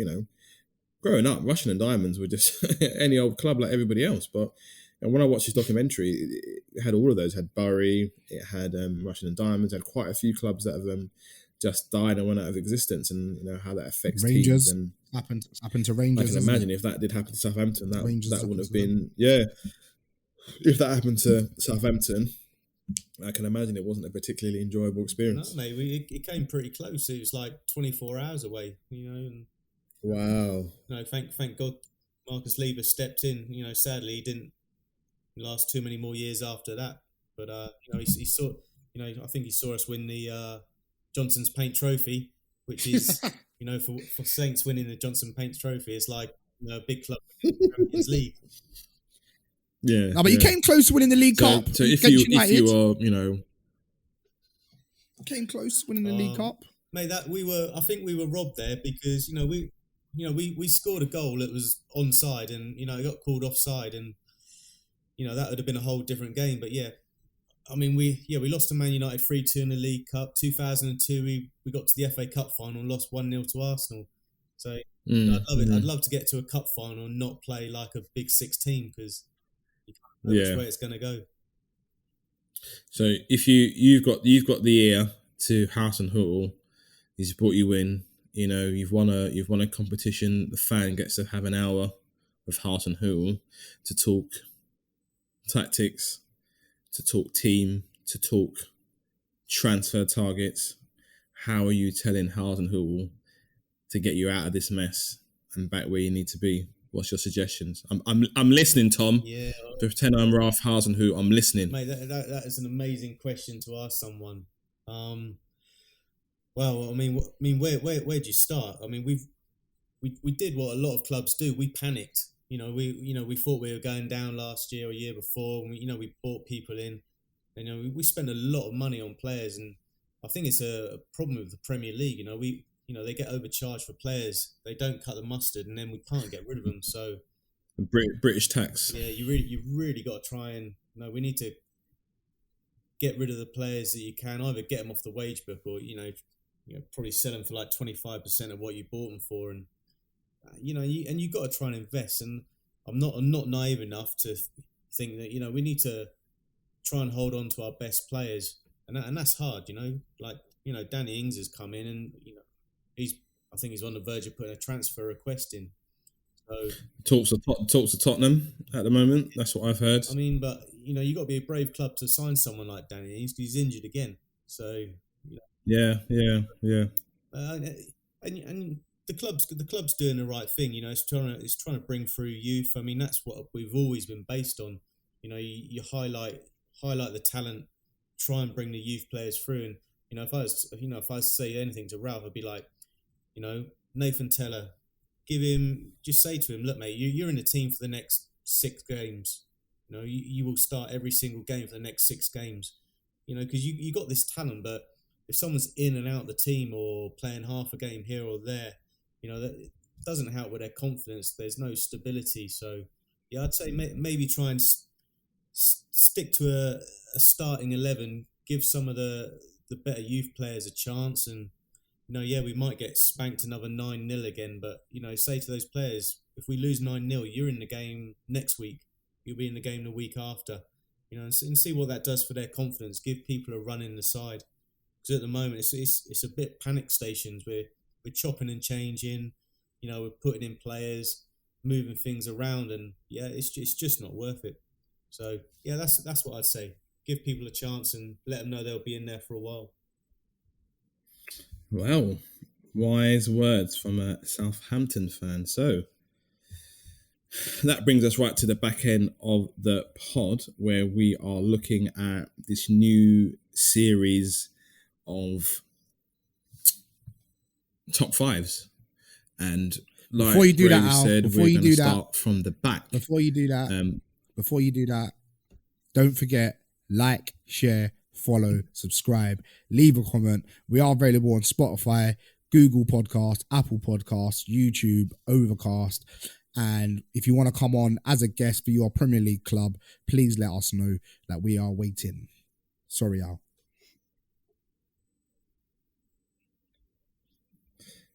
growing up, Russian and Diamonds were just any old club like everybody else. But when I watched this documentary, it had all of those. It had Bury, it had Russian and Diamonds, it had quite a few clubs that have just died and went out of existence, and how that affects Rangers. teams. And happened to Rangers. I can imagine if that did happen to Southampton, that would have been If that happened to Southampton, I can imagine it wasn't a particularly enjoyable experience. No, mate, it came pretty close. It was like 24 hours away, And, wow. Thank God, Marcus Lieber stepped in. Sadly, he didn't last too many more years after that. But he saw. I think he saw us win the Johnson's Paint Trophy, which is for Saints winning the Johnson Paint Trophy, it's like a big club in the Champions League. Yeah, no, but you came close to winning the League Cup. So if you are, came close to winning the League Cup. Mate, I think we were robbed there because we scored a goal that was onside, and it got called offside, and that would have been a whole different game. But yeah, I mean we lost to Man United 3-2 in the League Cup. 2002 we got to the FA Cup final and lost 1-0 to Arsenal. So I'd love it. I'd love to get to a cup final and not play like a Big Six team, because you can't know which way it's going to go. So if you've got the ear to House and Hootle, he's brought you in. You've won a competition. The fan gets to have an hour with House and Hootle to talk tactics, to talk team, to talk transfer targets. How are you telling House and Hootle to get you out of this mess and back where you need to be? What's your suggestions? I'm listening, Tom. Yeah. Pretend I'm Ralph Hasenhuttl. I'm listening. Mate, that is an amazing question to ask someone. Well, I mean, where'd you start? I mean, we did what a lot of clubs do. We panicked. We thought we were going down last year or year before. And we brought people in. We spent a lot of money on players, and I think it's a problem with the Premier League. They get overcharged for players. They don't cut the mustard, and then we can't get rid of them. So British tax. yeah, you really got to try and we need to get rid of the players that you can, either get them off the wage book or probably sell them for like 25% of what you bought them for, and you got to try and invest. And I'm not naive enough to think that we need to try and hold on to our best players, and that's hard. Danny Ings has come in, and I think he's on the verge of putting a transfer request in. So talks to Tottenham at the moment. That's what I've heard. I mean, but you got to be a brave club to sign someone like Danny Ings because he's injured again. So yeah. And the club's doing the right thing. It's trying to bring through youth. I mean, that's what we've always been based on. You highlight the talent, try and bring the youth players through. And if I was to say anything to Ralph, I'd be like, Nathan Teller, just say to him, look, mate, you're in the team for the next 6 games. You will start every single game for the next 6 games. Because you got this talent, but if someone's in and out of the team or playing half a game here or there, that doesn't help with their confidence. There's no stability. So yeah, I'd say maybe try and stick to a starting 11, give some of the better youth players a chance, and we might get spanked another 9-0 again, but say to those players, if we lose 9-0, you're in the game next week, you'll be in the game the week after, and see what that does for their confidence. Give people a run in the side, because at the moment it's a bit panic stations. We're chopping and changing, we're putting in players, moving things around, and yeah, it's just not worth it. So yeah, that's what I'd say. Give people a chance and let them know they'll be in there for a while. Well, wise words from a Southampton fan. So that brings us right to the back end of the pod, where we are looking at this new series of top fives. And like before you do Graham that, Al, said, before we're you going to do start from the back. Before you do that, don't forget, like, share, follow, subscribe, leave a comment. We are available on Spotify, Google Podcast, Apple Podcasts, YouTube, Overcast. And if you want to come on as a guest for your Premier League club, please let us know that we are waiting. Sorry, Al.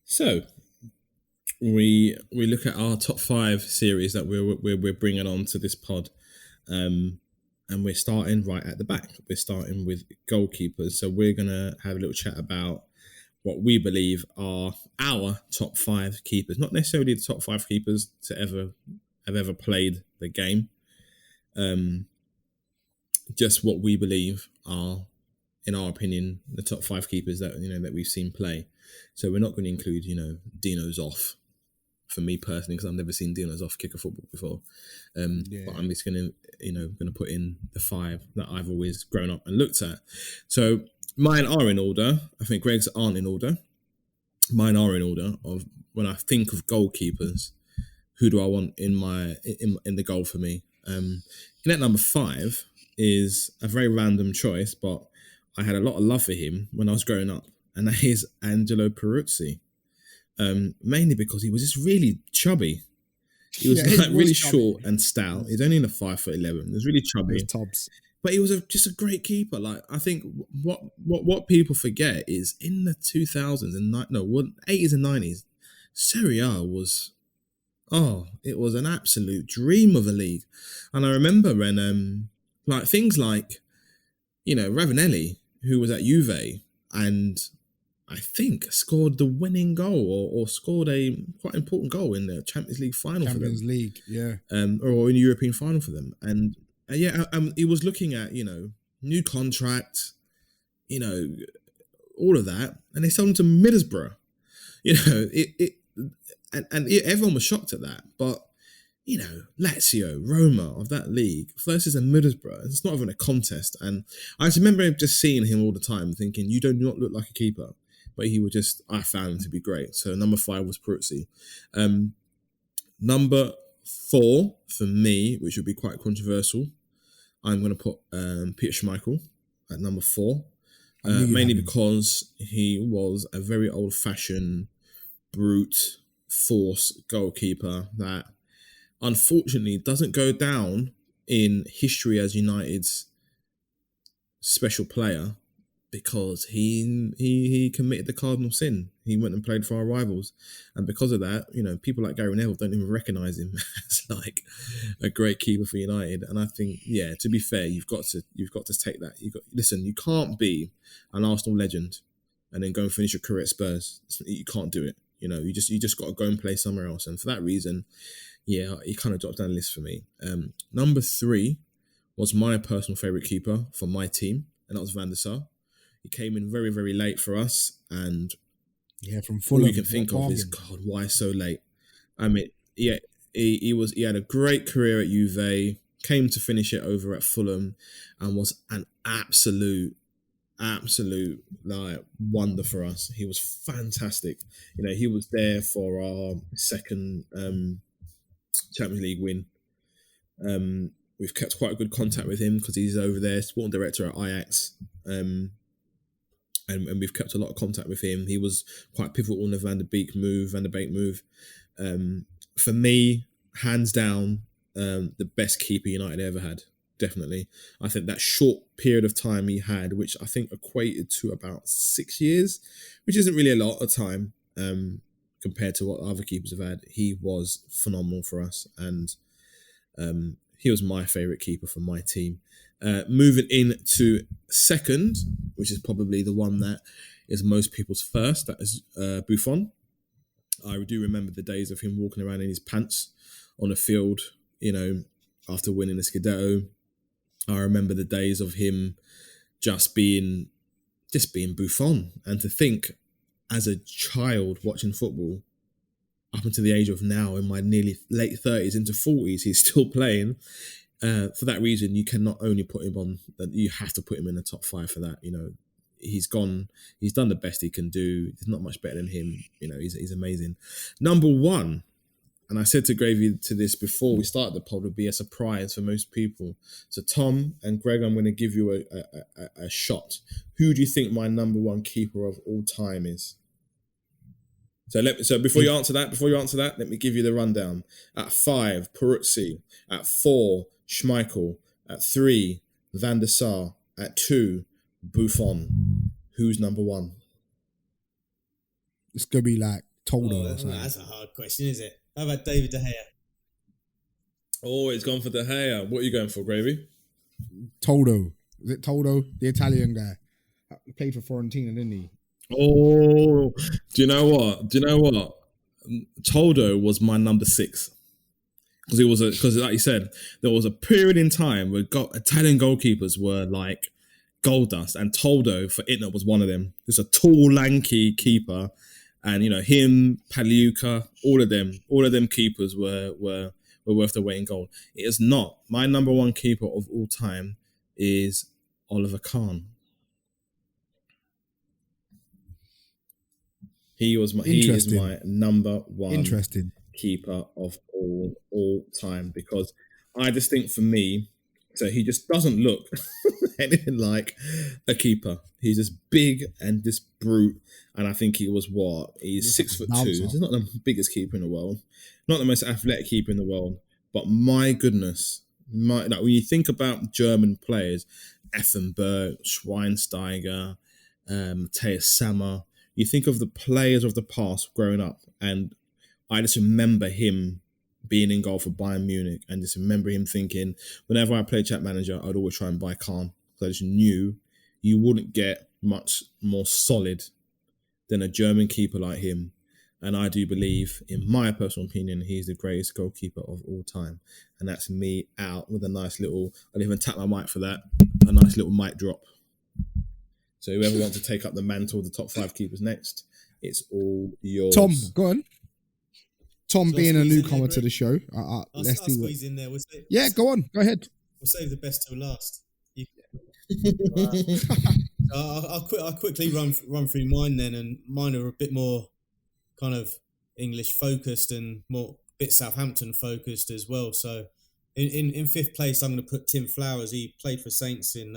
So we look at our top 5 series that we're bringing on to this pod, and we're starting right at the back. We're starting with goalkeepers. So we're gonna have a little chat about what we believe are our top 5 keepers, not necessarily the top 5 keepers to have ever played the game. Just what we believe are, in our opinion, the top 5 keepers that that we've seen play. So we're not going to include Dino Zoff, for me personally, because I've never seen Dino Zoff kick a football before. But I'm just going to put in the 5 that I've always grown up and looked at. So mine are in order. I think Greg's aren't in order. Mine are in order of when I think of goalkeepers, who do I want in the goal for me? In at number 5 is a very random choice, but I had a lot of love for him when I was growing up, and that is Angelo Peruzzi. Mainly because he was just really chubby. He was really short and stout. He's only in the 5'11". He was really chubby. Tubs. But he was just a great keeper. Like, I think what people forget is in the 2000s and 80s and 90s, Serie A was, it was an absolute dream of a league. And I remember when things like, Ravanelli, who was at Juve and I think scored the winning goal or scored a quite important goal in the Champions League final for them. Champions League, yeah. Or in the European final for them. And he was looking at, new contract, all of that. And they sold him to Middlesbrough. Everyone was shocked at that. But, Lazio, Roma of that league versus a Middlesbrough, it's not even a contest. And I just remember just seeing him all the time thinking, you do not look like a keeper. But I found him to be great. So number 5 was Peruzzi. Number 4 for me, which would be quite controversial, I'm going to put Peter Schmeichel at number 4. I knew you'd mainly have him. because he was a very old-fashioned, brute force goalkeeper that unfortunately doesn't go down in history as United's special player because he committed the cardinal sin. He went and played for our rivals, and because of that, people like Gary Neville don't even recognise him as like a great keeper for United. And I think, to be fair, you've got to take that. Listen, you can't be an Arsenal legend and then go and finish your career at Spurs. You can't do it. You just got to go and play somewhere else. And for that reason, he kind of dropped down the list for me. Number 3 was my personal favourite keeper for my team, and that was Van der Sar. He came in very, very late for us, and from Fulham. All you can think of is, God, why so late? I mean, he had a great career at Juve, came to finish it over at Fulham, and was an absolute like wonder for us. He was fantastic. He was there for our second Champions League win. We've kept quite a good contact with him because he's over there, sporting director at Ajax. And we've kept a lot of contact with him. He was quite pivotal in the Van der Beek move. For me, hands down, the best keeper United ever had. Definitely. I think that short period of time he had, which I think equated to about 6 years, which isn't really a lot of time compared to what other keepers have had. He was phenomenal for us, and he was my favourite keeper for my team. Moving into second, which is probably the one that is most people's first, that is Buffon. I do remember the days of him walking around in his pants on the field, after winning the Scudetto. I remember the days of him just being Buffon. And to think, as a child watching football, up until the age of now, in my nearly late 30s into 40s, he's still playing. For that reason, you can not only put him on, you have to put him in the top 5 for that. He's done the best he can do. There's not much better than him. He's amazing. Number 1, and I said to Gravy to this before we started the pod, would be a surprise for most people. So Tom and Greg, I'm going to give you a shot. Who do you think my number 1 keeper of all time is? So before you answer that, let me give you the rundown. At 5, Peruzzi. At 4, Schmeichel. At 3, Van der Sar. At 2, Buffon. Who's number 1? It's gonna be like Toldo or something. That's a hard question, is it? How about David De Gea? Oh, it's gone for De Gea. What are you going for, Gravy? Toldo. Is it Toldo, the Italian guy? He played for Fiorentina, didn't he? Oh, do you know what? Toldo was my number 6 because like you said, there was a period in time where Italian goalkeepers were like gold dust, and Toldo for Inter was one of them. There's a tall, lanky keeper, and him, Pagliuca, all of them keepers were worth their weight in gold. It is not. My number 1 keeper of all time is Oliver Kahn. He is my number 1 keeper of all time, because I just think, for me, so he just doesn't look anything like a keeper. He's just big and this brute, and I think he's 6'2". He's not the biggest keeper in the world, not the most athletic keeper in the world, but my goodness, when you think about German players, Effenberg, Schweinsteiger, Matthias Sammer, you think of the players of the past growing up, and I just remember him being in goal for Bayern Munich, and just remember him thinking, whenever I played Chat Manager, I'd always try and buy Kahn, because I just knew you wouldn't get much more solid than a German keeper like him. And I do believe, in my personal opinion, he's the greatest goalkeeper of all time. And that's me out with a nice little, I'll even tap my mic for that, a nice little mic drop. So whoever wants to take up the mantle of the top 5 keepers next, it's all yours. Tom, go on. Tom, So being a squeeze in newcomer there, to the show, I'll let's see what. squeeze in there. Yeah, go on. Go ahead. We'll save the best till last. I'll quickly run through mine then, and mine are a bit more kind of English focused and more bit Southampton focused as well. So In fifth place, I'm going to put Tim Flowers. He played for Saints in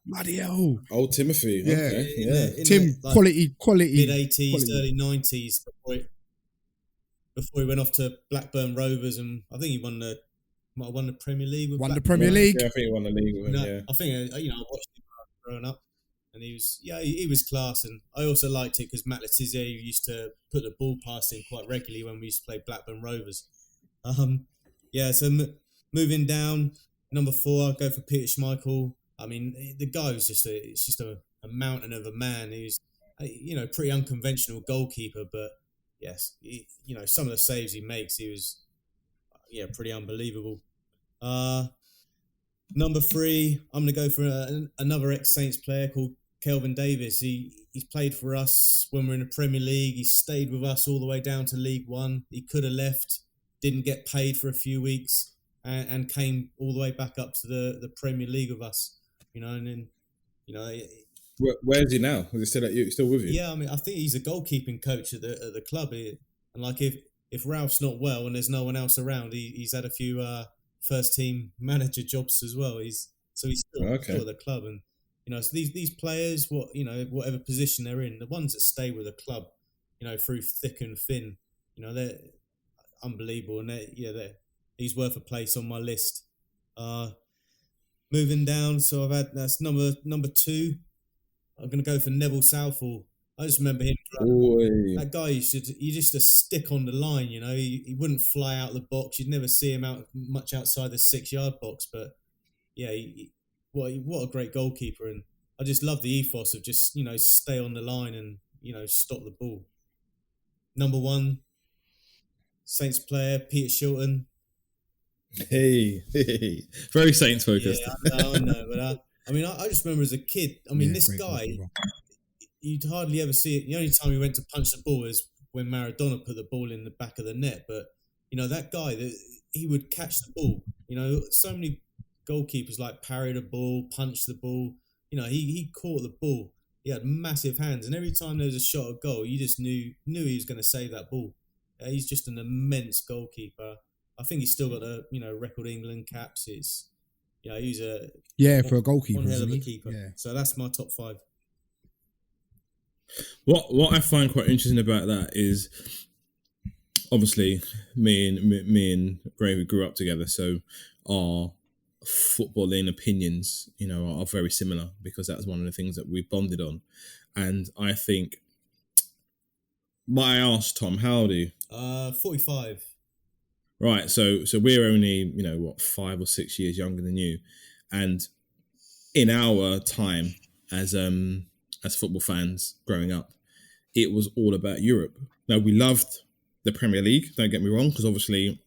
Bloody hell. Old Timothy. Yeah. Okay. in Yeah. Tim, like, quality. mid 80s, quality. early 90s before he went off to Blackburn Rovers, and I think he might have won the Premier League with Won the Blackburn. Premier League. Yeah, I think he won the league with him. Yeah. I think I watched him growing up, and he was class. And I also liked it because Matt Letizia used to put the ball past him quite regularly when we used to play Blackburn Rovers. So moving down, number 4, I'll go for Peter Schmeichel. I mean, the guy was just a mountain of a man. He's pretty unconventional goalkeeper, but yes, some of the saves he makes, he was pretty unbelievable. Number 3, I'm going to go for another ex-Saints player called Kelvin Davis. He's played for us when we're in the Premier League. He stayed with us all the way down to League One. He could have left, didn't get paid for a few weeks, and came all the way back up to the Premier League with us. And then, Where is he now? Is he still with you? Yeah, I mean, I think he's a goalkeeping coach at the club. And like, if Ralph's not well and there's no one else around, he's had a few first team manager jobs as well. He's still at the club, and so these players, whatever position they're in, the ones that stay with the club, through thick and thin, they're unbelievable, and he's worth a place on my list. Moving down, so that's number 2. I'm going to go for Neville Southall. I just remember him. That guy, you just a stick on the line, He wouldn't fly out the box. You'd never see him out much outside the 6-yard box. But yeah, what a great goalkeeper. And I just love the ethos of just, stay on the line and, stop the ball. Number 1, Saints player, Peter Shilton. Hey, very Saints focused. Yeah, I know, but I just remember as a kid. I mean, this guy, you'd hardly ever see it. The only time he went to punch the ball is when Maradona put the ball in the back of the net. But that guy, he would catch the ball. So many goalkeepers like parry the ball, punch the ball. He caught the ball. He had massive hands, and every time there was a shot at goal, you just knew he was going to save that ball. He's just an immense goalkeeper. I think he's still got a record England caps. It's he's for a goalkeeper, one hell of a keeper. Yeah. So that's my top 5. What I find quite interesting about that is, obviously, me and Gravy grew up together, so our footballing opinions, are very similar, because that's one of the things that we bonded on. And I think, I asked Tom, how old are you? 45. Right, so we're only 5 or 6 years younger than you, and in our time as football fans growing up, it was all about Europe. Now, we loved the Premier League, don't get me wrong, because obviously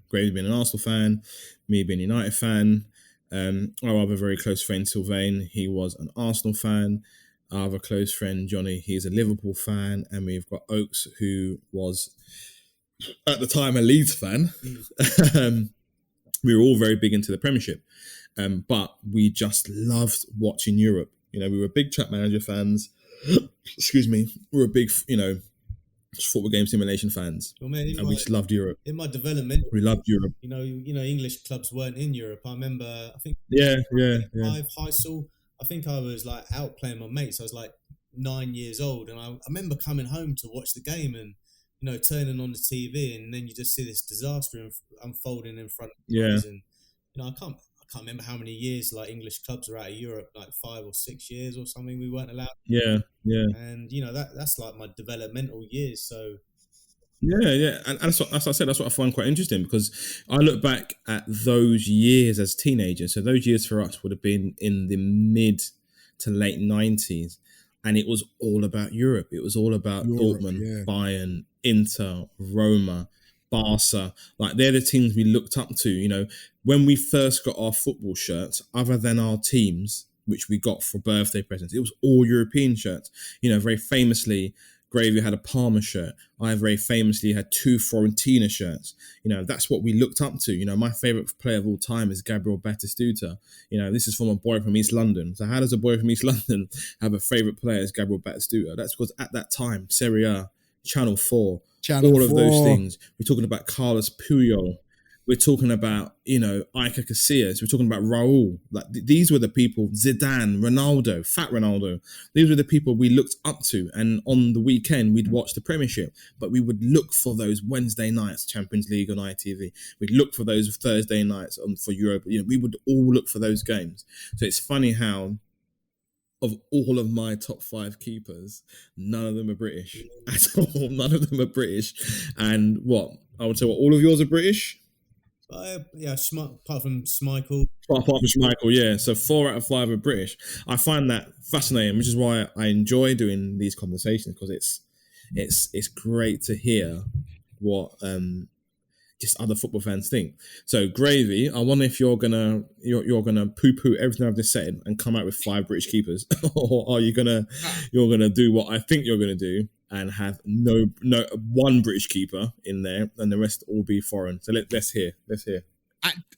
Gravy being an Arsenal fan, me being a United fan, our other very close friend Sylvain, he was an Arsenal fan. Our other close friend Johnny, he's a Liverpool fan, and we've got Oakes, who was at the time a Leeds fan. We were all very big into the Premiership, but we just loved watching Europe. We were big Track Manager fans. Excuse me. We were big, football game simulation fans, and we just loved Europe. In my development, we loved Europe. English clubs weren't in Europe. I remember, I think, high school. I think I was like out playing my mates. I was like 9 years old, and I remember coming home to watch the game and turning on the TV, and then you just see this disaster unfolding in front of your eyes. And I can't remember how many years like English clubs are out of Europe, like 5 or 6 years or something. We weren't allowed. Yeah. And that's like my developmental years. So yeah, and that's what I said. That's what I find quite interesting, because I look back at those years as teenagers. So those years for us would have been in the mid to late 90s. And it was all about Europe. It was all about Dortmund, Bayern, Inter, Roma, Barca. Like, they're the teams we looked up to. When we first got our football shirts, other than our teams, which we got for birthday presents, it was all European shirts. Very famously, Gravy had a Parma shirt. I very famously had 2 Fiorentina shirts. That's what we looked up to. My favourite player of all time is Gabriel Batistuta. This is from a boy from East London. So how does a boy from East London have a favourite player as Gabriel Batistuta? That's because at that time, Serie A, Channel 4, all of those things. We're talking about Carlos Puyol. We're talking about, Iker Casillas. We're talking about Raul. Like these were the people, Zidane, Ronaldo, Fat Ronaldo. These were the people we looked up to. And on the weekend, we'd watch the Premiership. But we would look for those Wednesday nights, Champions League on ITV. We'd look for those Thursday nights for Europe. We would all look for those games. So it's funny how, of all of my top 5 keepers, none of them are British at all. None of them are British. And I would say all of yours are British? Apart from Schmeichel. Apart from Schmeichel, yeah. So 4 out of 5 are British. I find that fascinating, which is why I enjoy doing these conversations, because it's great to hear what just other football fans think. So Gravy, I wonder if you're gonna poo-poo everything I've just said and come out with 5 British keepers, or are you're gonna do what I think you're gonna do and have no one British keeper in there, and the rest all be foreign. So let's hear.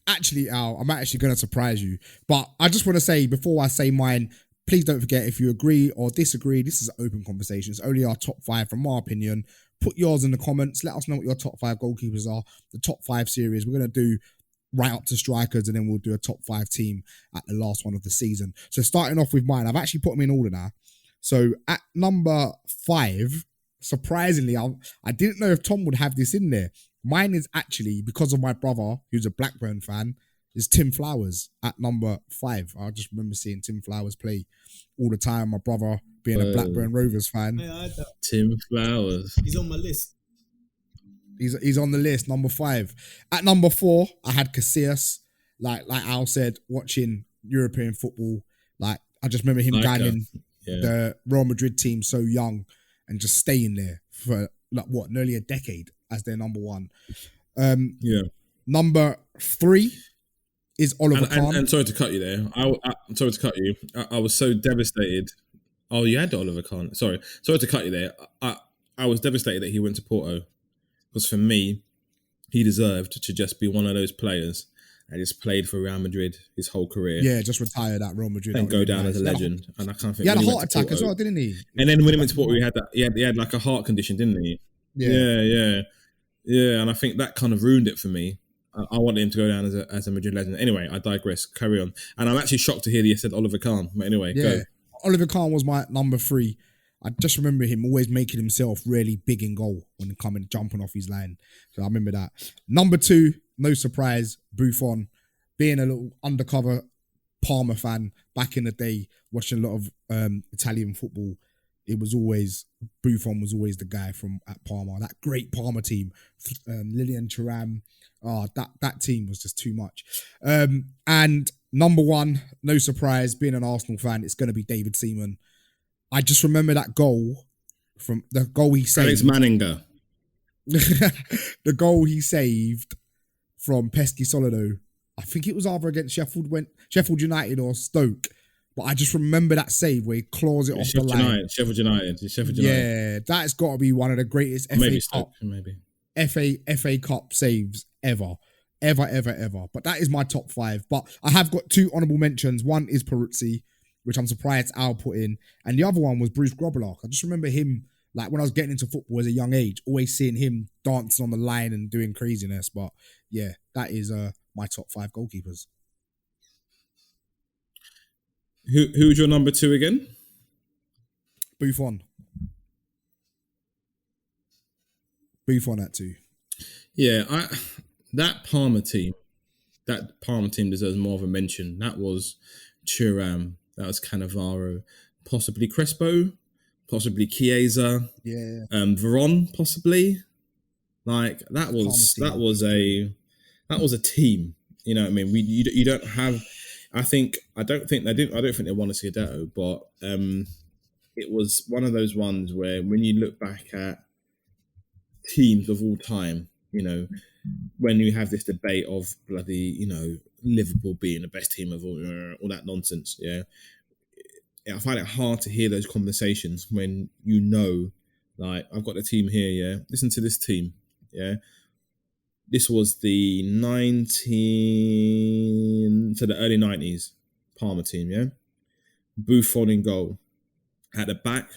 Actually, Al, I'm actually going to surprise you. But I just want to say, before I say mine, please don't forget, if you agree or disagree, this is an open conversation. It's only our top 5 from our opinion. Put yours in the comments. Let us know what your top 5 goalkeepers are. The top 5 series. We're going to do right up to strikers, and then we'll do a top 5 team at the last one of the season. So starting off with mine, I've actually put them in order now. So at number 5, surprisingly, I didn't know if Tom would have this in there. Mine is actually, because of my brother, who's a Blackburn fan, is Tim Flowers at number 5. I just remember seeing Tim Flowers play all the time. My brother being a Blackburn Rovers fan. Yeah, I had that. Tim Flowers. He's on my list. He's on the list, number 5. At number 4, I had Casillas. Like Al said, watching European football. Like, I just remember him guiding the Real Madrid team so young and just staying there for nearly a decade as their number 1. Number 3 is Oliver Kahn. And sorry to cut you there. I'm sorry to cut you. I was so devastated. Oh, you had Oliver Kahn. Sorry to cut you there. I was devastated that he went to Porto, because for me, he deserved to just be one of those players and just played for Real Madrid his whole career. Yeah, just retired at Real Madrid and go down as a legend. And I can't think he had a heart attack as well, didn't he? And then when he went to Porto, he had like a heart condition, didn't he? Yeah. And I think that kind of ruined it for me. I wanted him to go down as a Madrid legend. Anyway, I digress. Carry on. And I'm actually shocked to hear that you said Oliver Kahn. But anyway, go. Oliver Kahn was my number 3. I just remember him always making himself really big in goal when jumping off his line. So I remember that. Number 2, no surprise, Buffon. Being a little undercover Parma fan back in the day, watching a lot of Italian football, Buffon was always the guy at Parma. That great Parma team, Lilian Thuram. That team was just too much. And number 1, no surprise, being an Arsenal fan, it's going to be David Seaman. I just remember that goal he saved. Alex Manninger. The goal he saved from Pesky Solido. I think it was either against Sheffield United or Stoke. But I just remember that save where he claws it off the line. Sheffield United. Yeah, that's got to be one of the greatest FA Cup saves ever. But that is my top 5. But I have got 2 honourable mentions. One is Peruzzi, which I'm surprised Al put in. And the other one was Bruce Grobbelaar. I just remember him, like when I was getting into football as a young age, always seeing him dancing on the line and doing craziness. But yeah, that is my top 5 goalkeepers. Who's your number 2 again? Buffon at 2. Yeah, that Parma team deserves more of a mention. That was Thuram, that was Cannavaro, possibly Crespo, possibly Chiesa, Veron, possibly. Like that was a team. You know what I mean? You don't have. I don't think they won a Scudetto, but it was one of those ones where when you look back at teams of all time, when you have this debate of bloody, Liverpool being the best team of all that nonsense, yeah. I find it hard to hear those conversations when like, I've got the team here, yeah. Listen to this team, yeah. This was the the early 90s Parma team, yeah. Buffon in goal. At the back,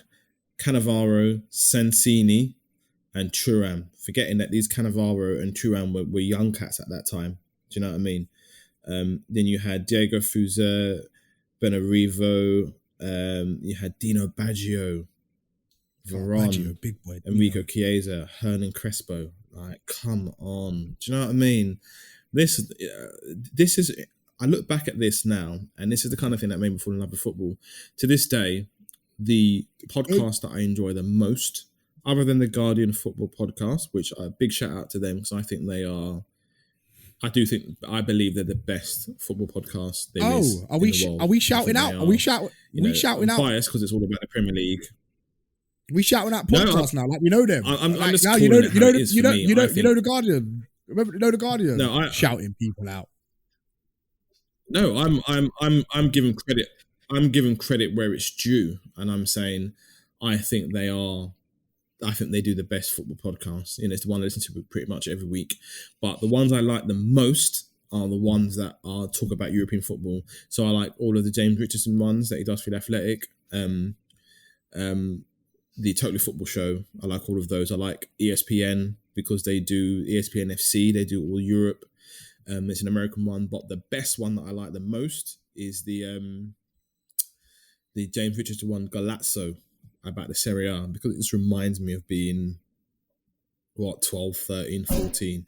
Cannavaro, Sensini, and Thuram, forgetting that these Cannavaro and Thuram were young cats at that time. Do you know what I mean? Then you had Diego Fuza, Benarivo, you had Dino Baggio, Varane, Baggio, big boy. Enrico Chiesa, Hernan Crespo. Like, come on. Do you know what I mean? This is. I look back at this now, and this is the kind of thing that made me fall in love with football. To this day, the podcast that I enjoy the most, other than the Guardian Football Podcast, which a big shout out to them because I think they are. I believe they're the best football podcast there is. Are we shouting out? Are we shouting? We shouting out? I'm biased because it's all about the Premier League. We shouting out podcasts now, like we know them. I'm like, just now calling it how it is for me. You know the Guardian. Remember, the Guardian. No, shouting people out. No, I'm giving credit. I'm giving credit where it's due, and I'm saying I think they do the best football podcast. You know, it's the one I listen to pretty much every week. But the ones I like the most are the ones that talk about European football. So I like all of the James Richardson ones that he does for the Athletic. The Totally Football Show, I like all of those. I like ESPN because they do ESPN FC. They do all Europe. It's an American one, but the best one that I like the most is the James Richardson one, Galazzo, about the Serie A, because it just reminds me of being 12, 13, 14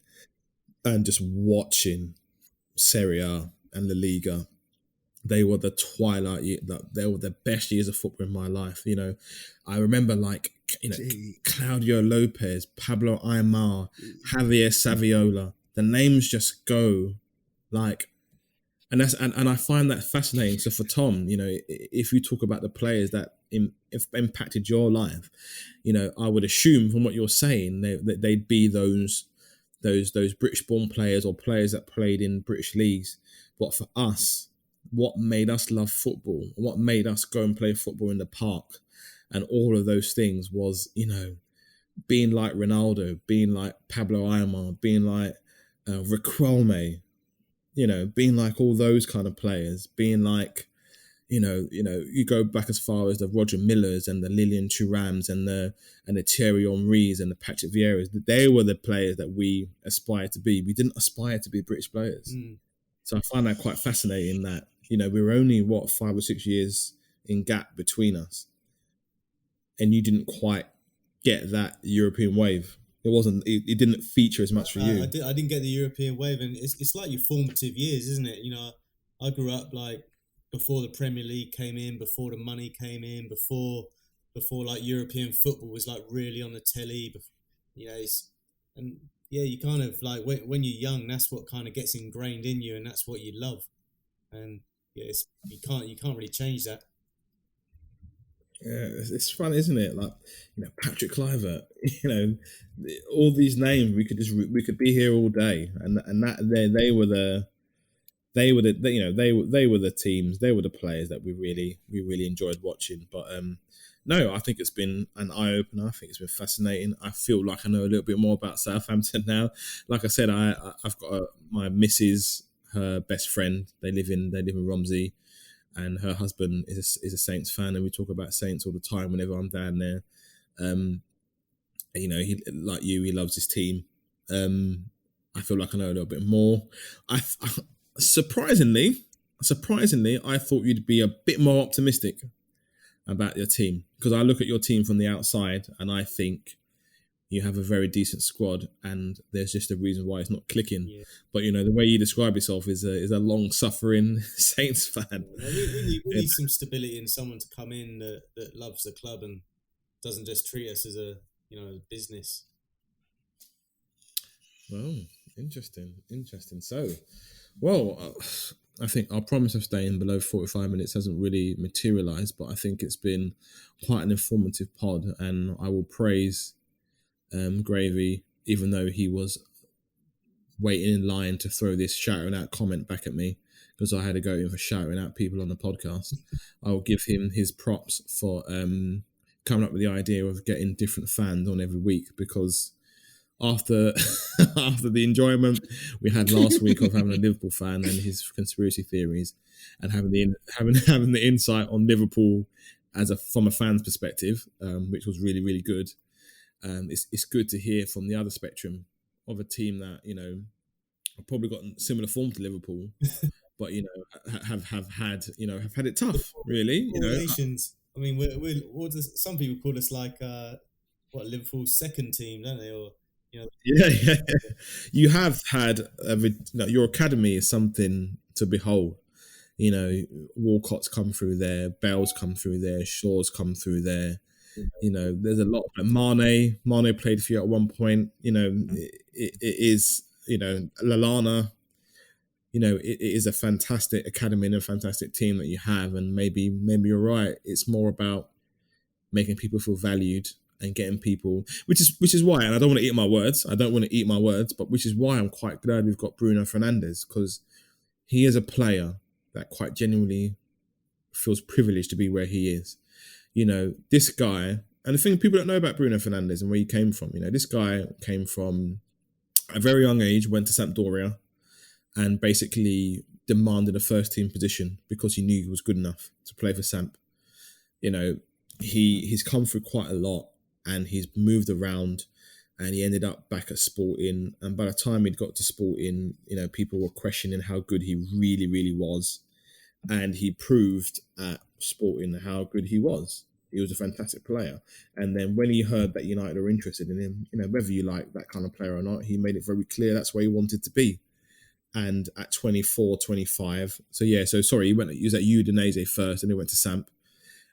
and just watching Serie A and La Liga. They were the twilight year, they were the best years of football in my life. You know, I remember Claudio Lopez, Pablo Aimar, Javier Saviola. The names just go like, and I find that fascinating. So for Tom, you know, if you talk about the players that impacted your life, you know, I would assume from what you're saying they'd be those British-born players or players that played in British leagues. But for us, what made us love football, what made us go and play football in the park, and all of those things was, you know, being like Ronaldo, being like Pablo Aimar, being like Riquelme, you know, being like all those kind of players, being like, you know, you go back as far as the Roger Millers and the Lilian Thurams and the Thierry Henrys and the Patrick Vieiras. They were the players that we aspired to be. We didn't aspire to be British players. So I find that quite fascinating that, you know, we were only 5 or 6 years in gap between us, and you didn't quite get that European wave. It didn't feature as much for you. I didn't get the European wave, and it's like your formative years, isn't it? You know, I grew up like before the Premier League came in, before the money came in, before like European football was like really on the telly. You know, you kind of like when you're young, that's what kind of gets ingrained in you, and that's what you love. And yeah, you can't really change that. Yeah, it's fun, isn't it? Like, you know, Patrick Kluivert, you know, all these names. We could be here all day, and that they were the teams, they were the players that we really enjoyed watching. But no, I think it's been an eye opener. I think it's been fascinating. I feel like I know a little bit more about Southampton now. Like I said, I've got my missus, her best friend. They live in Romsey. And her husband is a Saints fan, and we talk about Saints all the time whenever I'm down there. You know, he loves his team. I feel like I know a little bit more. Surprisingly, I thought you'd be a bit more optimistic about your team, because I look at your team from the outside and I think you have a very decent squad, and there's just a reason why it's not clicking. Yeah. But, you know, the way you describe yourself is a long-suffering Saints fan. We need some stability and someone to come in that loves the club and doesn't just treat us as a business. Well, interesting. So, well, I think our promise of staying below 45 minutes hasn't really materialised, but I think it's been quite an informative pod, and I will praise Gravy, even though he was waiting in line to throw this shouting out comment back at me because I had to go in for shouting out people on the podcast. I will give him his props for coming up with the idea of getting different fans on every week, because after the enjoyment we had last week of having a Liverpool fan and his conspiracy theories, and having the insight on Liverpool from a fan's perspective, which was really, really good. it's good to hear from the other spectrum of a team that, you know, have probably got similar form to Liverpool, but, you know, have had it tough, really. You know, Nations. I mean, some people call us like Liverpool's second team, don't they? Or yeah. You have had your academy is something to behold. You know, Walcott's come through there, Bell's come through there, Shaw's come through there. You know, there's a lot. Mane played for you at one point. You know, it is. You know, Lallana. You know, it is a fantastic academy and a fantastic team that you have, and maybe you're right. It's more about making people feel valued and getting people, which is why, and I don't want to eat my words. But which is why I'm quite glad we've got Bruno Fernandes, because he is a player that quite genuinely feels privileged to be where he is. You know, this guy, and the thing people don't know about Bruno Fernandes and where he came from, you know, this guy came from a very young age, went to Sampdoria, and basically demanded a first team position because he knew he was good enough to play for Samp. You know, he's come through quite a lot, and he's moved around, and he ended up back at Sporting. And by the time he'd got to Sporting, you know, people were questioning how good he really, really was. And he proved at Sporting how good he was. He was a fantastic player. And then when he heard that United were interested in him, you know, whether you like that kind of player or not, he made it very clear that's where he wanted to be. And at 24, 25, he was at Udinese first, and he went to Samp,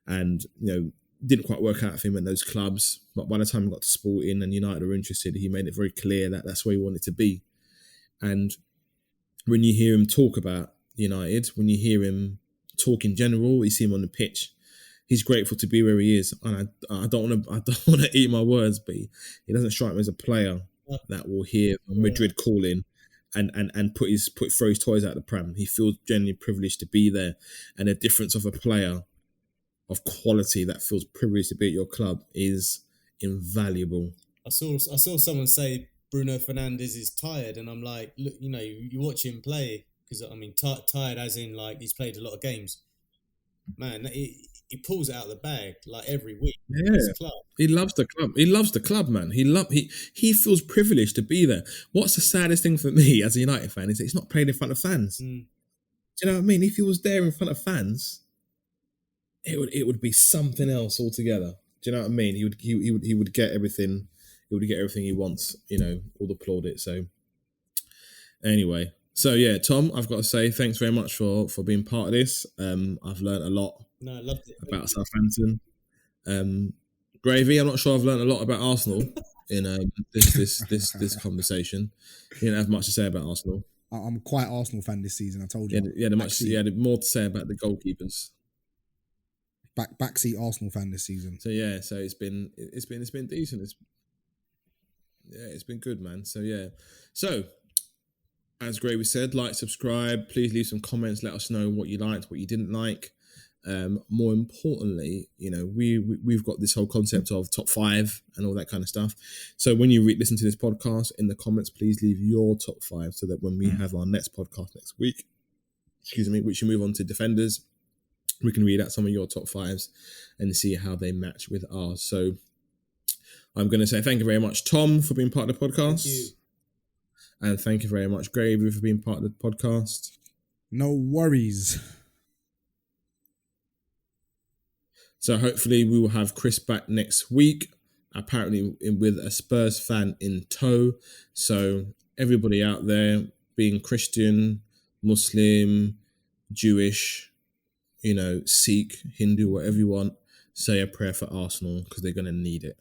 and, you know, didn't quite work out for him in those clubs. But by the time he got to Sporting and United were interested, he made it very clear that that's where he wanted to be. And when you hear him talk about United, when you hear him talk in general, you see him on the pitch, he's grateful to be where he is. And I don't want to eat my words, but he doesn't strike me as a player that will hear Madrid calling and throw his toys out the pram. He feels genuinely privileged to be there, and the difference of a player of quality that feels privileged to be at your club is invaluable. I saw someone say Bruno Fernandes is tired, and I'm like, look, you know, you watch him play, because I mean, tired as in like he's played a lot of games. Man, he pulls it out of the bag like every week. Yeah, he loves the club. He loves the club, man. He feels privileged to be there. What's the saddest thing for me as a United fan is that he's not playing in front of fans. Do you know what I mean? If he was there in front of fans, it would be something else altogether. Do you know what I mean? He would get everything. He would get everything he wants. You know, all the plaudit. So anyway. So yeah, Tom, I've got to say thanks very much for being part of this. I've learned a lot about Southampton. Gravy, I'm not sure I've learned a lot about Arsenal in this conversation. You didn't have much to say about Arsenal. I'm quite an Arsenal fan this season. I told you. You had more to say about the goalkeepers. Backseat Arsenal fan this season. So yeah, so it's been decent. It's been good, man. So yeah, so. As Gravy said, like, subscribe. Please leave some comments. Let us know what you liked, what you didn't like. More importantly, you know, we've got this whole concept of top 5 and all that kind of stuff. So when you listen to this podcast, in the comments, please leave your top 5 so that when we have our next podcast next week, which you move on to defenders, we can read out some of your top 5s and see how they match with ours. So I'm going to say thank you very much, Tom, for being part of the podcast. Thank you. And thank you very much, Gravy, for being part of the podcast. No worries. So hopefully we will have Chris back next week, apparently with a Spurs fan in tow. So everybody out there, being Christian, Muslim, Jewish, you know, Sikh, Hindu, whatever you want, say a prayer for Arsenal because they're going to need it.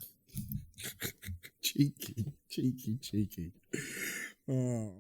Cheeky. Oh.